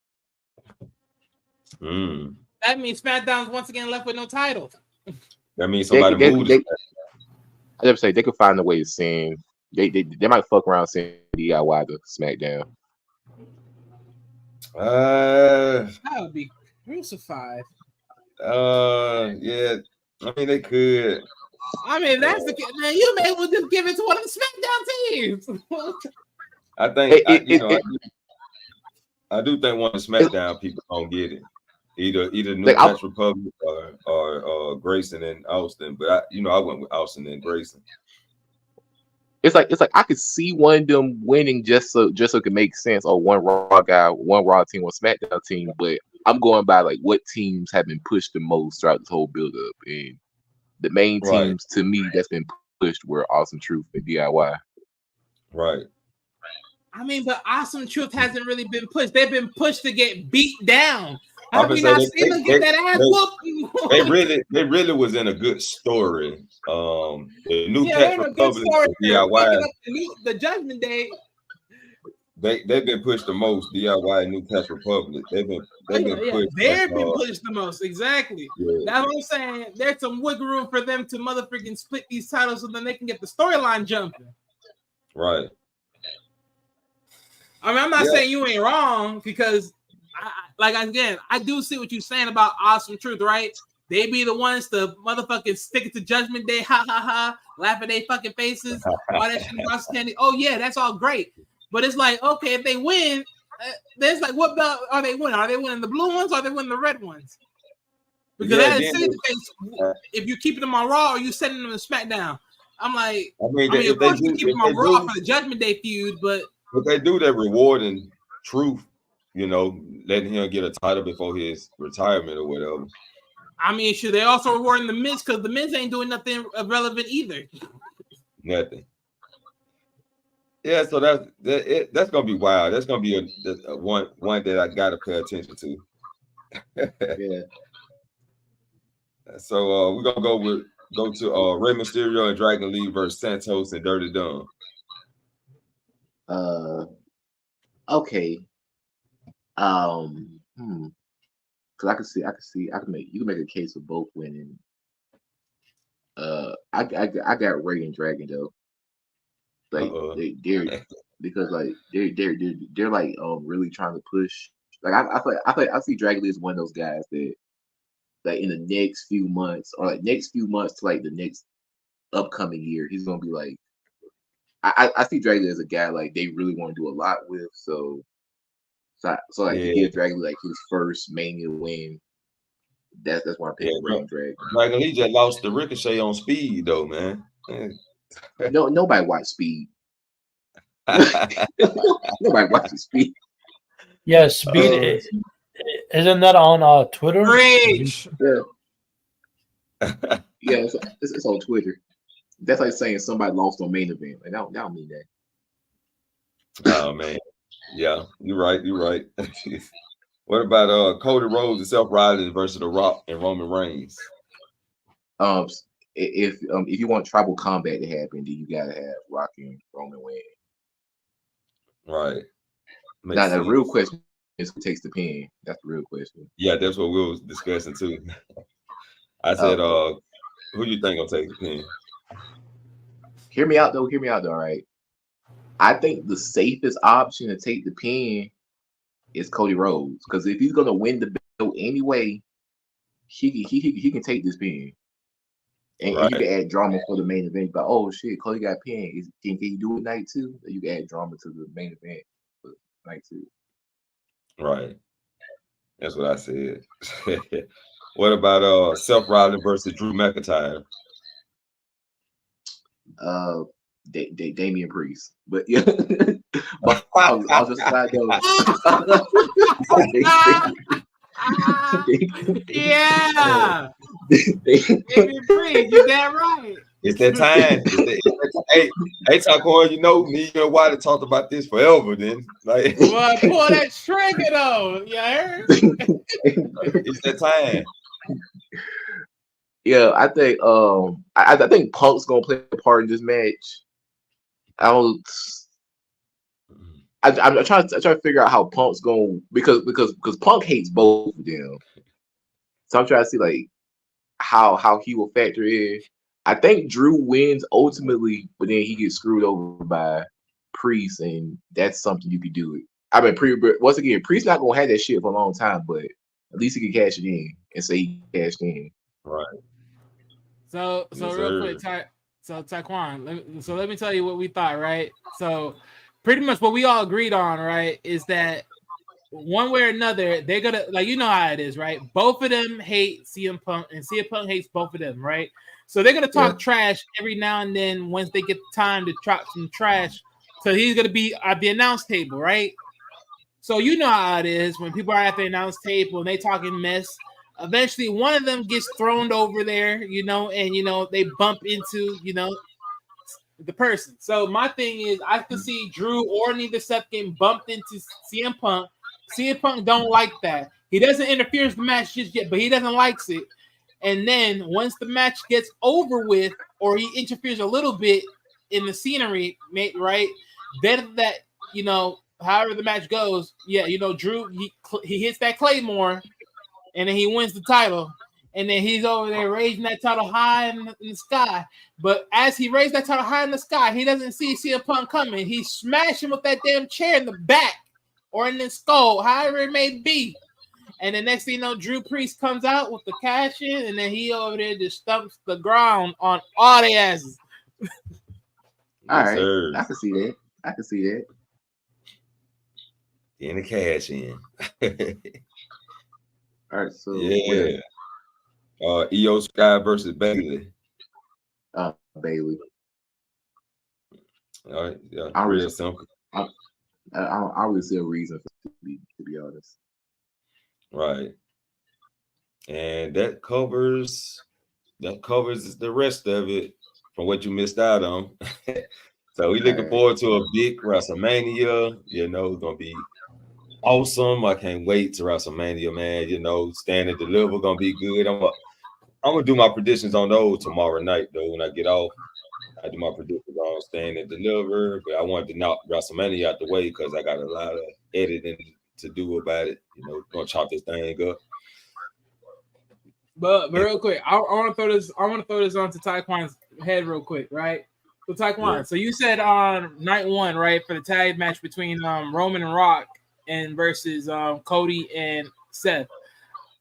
[SPEAKER 4] That means SmackDown's once again left with no title.
[SPEAKER 1] That means somebody moved.
[SPEAKER 5] I just say they could find a way to send. They might fuck around sending DIY to SmackDown.
[SPEAKER 4] That would be crucified.
[SPEAKER 1] Yeah. I mean, they could.
[SPEAKER 4] I mean, that's the man. You may as well just give it to one of the SmackDown teams.
[SPEAKER 1] I think I do think one of the SmackDown people gonna get it. Either New Catch Republic or Grayson and Austin. But I went with Austin and Grayson.
[SPEAKER 5] It's like I could see one of them winning just so it could make sense. Or one Raw guy, one Raw team, one SmackDown team. But I'm going by like what teams have been pushed the most throughout this whole build up, and the main teams to me that's been pushed were Awesome Truth and DIY.
[SPEAKER 1] Right.
[SPEAKER 4] I mean, but Awesome Truth hasn't really been pushed. They've been pushed to get beat down. How have you not seen them get that ass whooped?
[SPEAKER 1] They really was in a good story. The New Catch Republic, DIY,
[SPEAKER 4] the Judgment Day.
[SPEAKER 1] They've been pushed the most. DIY and New Catch Republic. They've been pushed.
[SPEAKER 4] They've been pushed the most. Exactly.
[SPEAKER 1] Yeah.
[SPEAKER 4] That's what I'm saying. There's some wiggle room for them to motherfucking split these titles so then they can get the storyline jumping.
[SPEAKER 1] Right.
[SPEAKER 4] I mean, I'm not saying you ain't wrong because, I do see what you're saying about Awesome Truth, right? They be the ones to motherfucking stick it to Judgment Day, ha ha ha, laugh at their fucking faces, all that shit, Ross Candy. Oh yeah, that's all great. But it's like, okay, if they win, there's like, what belt are they winning? Are they winning the blue ones or are they winning the red ones? Because that is the case. If you're keeping them on Raw or you sending them to SmackDown, I'm like, of course you keep them on Raw for the Judgment Day feud, but
[SPEAKER 1] if they do that rewarding Truth, letting him get a title before his retirement or whatever.
[SPEAKER 4] I mean, should they also rewarding the Miz because the Miz ain't doing nothing relevant either?
[SPEAKER 1] Nothing. Yeah, so that's gonna be wild. That's gonna be a one that I gotta pay attention to.
[SPEAKER 5] Yeah.
[SPEAKER 1] So we're gonna go to Rey Mysterio and Dragon Lee versus Santos and Dirty Dom.
[SPEAKER 5] Okay. Because you can make a case for both winning. I got Ray and Dragon though. Like they're like really trying to push. Like I see Dragon Lee as one of those guys that like in the next few months or like next few months to like the next upcoming year, he's gonna be like I see Dragon Lee as a guy like they really want to do a lot with. So to give Dragon Lee like his first Mania win, that's why I'm picking Dragon.
[SPEAKER 1] Dragon Lee just lost the Ricochet on Speed though, man.
[SPEAKER 5] No, nobody watched Speed. Nobody watches Speed.
[SPEAKER 2] Yeah, Speed isn't that on Twitter?
[SPEAKER 4] Rage.
[SPEAKER 5] Yeah, it's on Twitter. That's like saying somebody lost on Main Event. Like, that don't mean that.
[SPEAKER 1] Oh man, yeah, you're right. What about Cody Rhodes and Seth Rollins versus The Rock and Roman Reigns?
[SPEAKER 5] If you want tribal combat to happen, then you gotta have Rock and Roman win.
[SPEAKER 1] Right.
[SPEAKER 5] Now the real question is who takes the pin. That's the real question.
[SPEAKER 1] Yeah, that's what we was discussing too. I said, who you think gonna take the pin?
[SPEAKER 5] Hear me out though. All right. I think the safest option to take the pin is Cody Rhodes, because if he's gonna win the belt anyway, he can take this pin, and you can add drama for the main event. But oh shit, Cody got pin. Can you do it night two? You can add drama to the main event for night two.
[SPEAKER 1] Right. That's what I said. What about Seth Rollins versus Drew McIntyre?
[SPEAKER 5] Damian Priest, but yeah, but I'll just slide those.
[SPEAKER 4] Yeah, Damian Priest, you damn right.
[SPEAKER 1] It's that time. Hey, Taquan, me and Wiley talked about this forever. Then, like,
[SPEAKER 4] well, pull that trigger though. You heard?
[SPEAKER 1] It's that time.
[SPEAKER 5] Yeah, I think I think Punk's gonna play a part in this match. I'm trying to figure out how Punk's going because Punk hates both of them. So I'm trying to see like how he will factor in. I think Drew wins ultimately, but then he gets screwed over by Priest, and that's something you could do it. I mean, once again, Priest not gonna have that shit for a long time, but at least he can cash it in and say he cashed in.
[SPEAKER 1] Right.
[SPEAKER 4] So real quick, Taekwon. Let me tell you what we thought, right? So pretty much what we all agreed on, right, is that one way or another they're gonna like how it is, right? Both of them hate CM Punk, and CM Punk hates both of them, right? So they're gonna talk trash every now and then once they get time to drop some trash. So he's gonna be at the announce table, right? So you know how it is when people are at the announce table and they talking mess. Eventually, one of them gets thrown over there, and they bump into the person. So my thing is, I could see Drew or neither Seth getting bumped into CM Punk. CM Punk don't like that. He doesn't interfere with the match just yet, but he doesn't like it. And then once the match gets over with, or he interferes a little bit in the scenery, right? Then that however the match goes, Drew he hits that Claymore, and then he wins the title, and then he's over there raising that title high in the sky. But as he raised that title high in the sky, he doesn't see CM Punk coming. He's smashing with that damn chair in the back or in the skull, however it may be. And the next thing you know, Drew Priest comes out with the cash in, and then he over there just stumps the ground on all their asses.
[SPEAKER 5] All right, sir. I can see that.
[SPEAKER 1] In the cash in.
[SPEAKER 5] All right, so
[SPEAKER 1] yeah. Io Sky versus Bailey.
[SPEAKER 5] Bailey.
[SPEAKER 1] All right, yeah,
[SPEAKER 5] real
[SPEAKER 1] simple.
[SPEAKER 5] I don't really see a reason for to be honest.
[SPEAKER 1] Right, and that covers the rest of it from what you missed out on. So we looking forward to a big WrestleMania. It's gonna be awesome. I can't wait to WrestleMania, man. Stand and Deliver gonna be good. I'm gonna do my predictions on those tomorrow night though. When I get off, I do my predictions on Stand and Deliver. But I wanted to knock WrestleMania out the way because I got a lot of editing to do about it. Gonna chop this thing up.
[SPEAKER 4] But real quick, I want to throw this onto Taekwon's head real quick, right? So Taekwon, so you said on night one, right, for the tag match between Roman and Rock and versus Cody and Seth.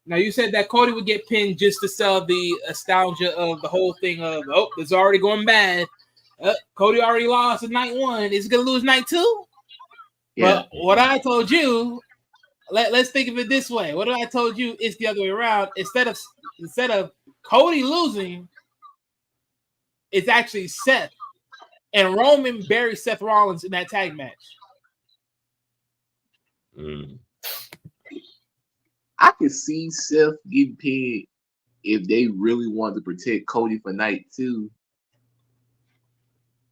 [SPEAKER 4] Now you said that Cody would get pinned just to sell the nostalgia of the whole thing of it's already going bad. Cody already lost in night one. Is he gonna lose night two? Yeah. But what I told you, let's think of it this way. What I told you is the other way around. Instead of Cody losing, it's actually Seth. And Roman buried Seth Rollins in that tag match.
[SPEAKER 5] I could see Seth getting pinned if they really wanted to protect Cody for night two.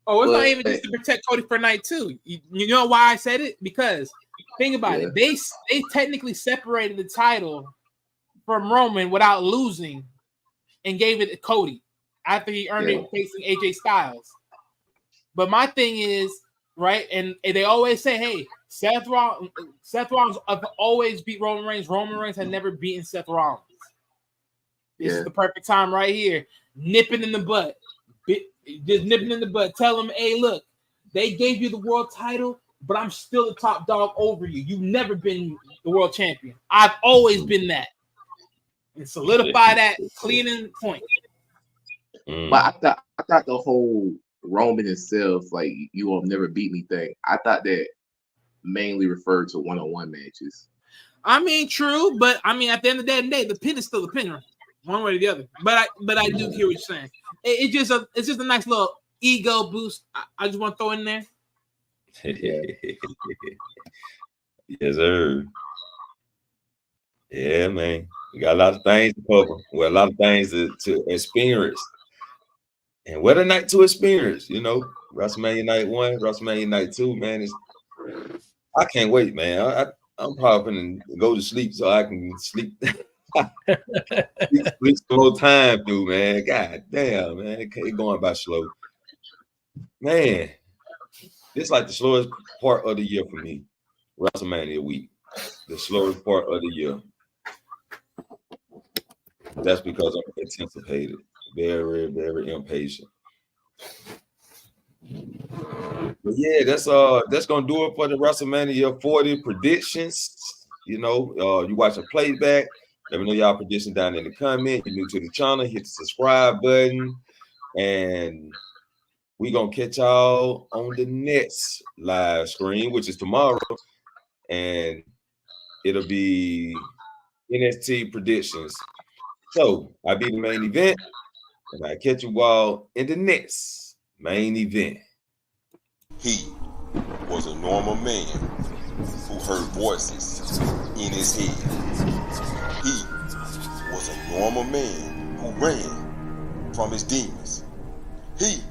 [SPEAKER 4] Oh, it's not even just to protect Cody for night two. You know why I said it? Because think about it. They technically separated the title from Roman without losing and gave it to Cody after he earned it facing AJ Styles. But my thing is, right, and they always say, hey, Seth Rollins have always beat Roman Reigns. Roman Reigns had never beaten Seth Rollins. This is the perfect time right here. Nipping in the butt. Just nipping in the butt. Tell them, hey, look, they gave you the world title, but I'm still the top dog over you. You've never been the world champion. I've always been that. And solidify that cleaning point.
[SPEAKER 5] But I thought the whole Roman himself, like, you will never beat me thing, I thought that mainly referred to one-on-one matches.
[SPEAKER 4] I mean, true, but I mean, at the end of the day, the pin is still a pin, one way or the other. But I do hear what you're saying. It's just a nice little ego boost. I just want to throw in there.
[SPEAKER 1] Yes, sir. Yeah, man. We got a lot of things to cover. Well, a lot of things to experience. And what a night to experience, WrestleMania night 1, WrestleMania night 2, man. I can't wait, man. I'm probably going to go to sleep so I can sleep. Sleep some more time through, man. God damn, man. It's going by slow. Man, It's like the slowest part of the year for me. WrestleMania week, the slowest part of the year. That's because I'm anticipated, very, very impatient. But yeah, that's gonna do it for the WrestleMania 40 predictions. You know, you watch a playback. Let me know y'all prediction down in the comment. You're new to the channel, hit the subscribe button, and we gonna catch y'all on the next live stream, which is tomorrow, and it'll be NXT predictions. So I'll be the main event, and I catch you all in the next main event.
[SPEAKER 6] He was a normal man who heard voices in his head. He was a normal man who ran from his demons. He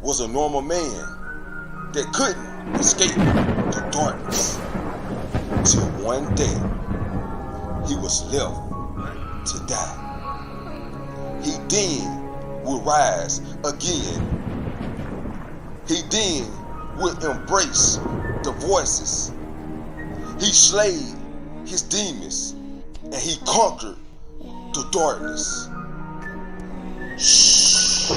[SPEAKER 6] was a normal man that couldn't escape the darkness till one day he was left to die. He then would rise again. He then would embrace the voices. He slayed his demons and he conquered the darkness. Shh.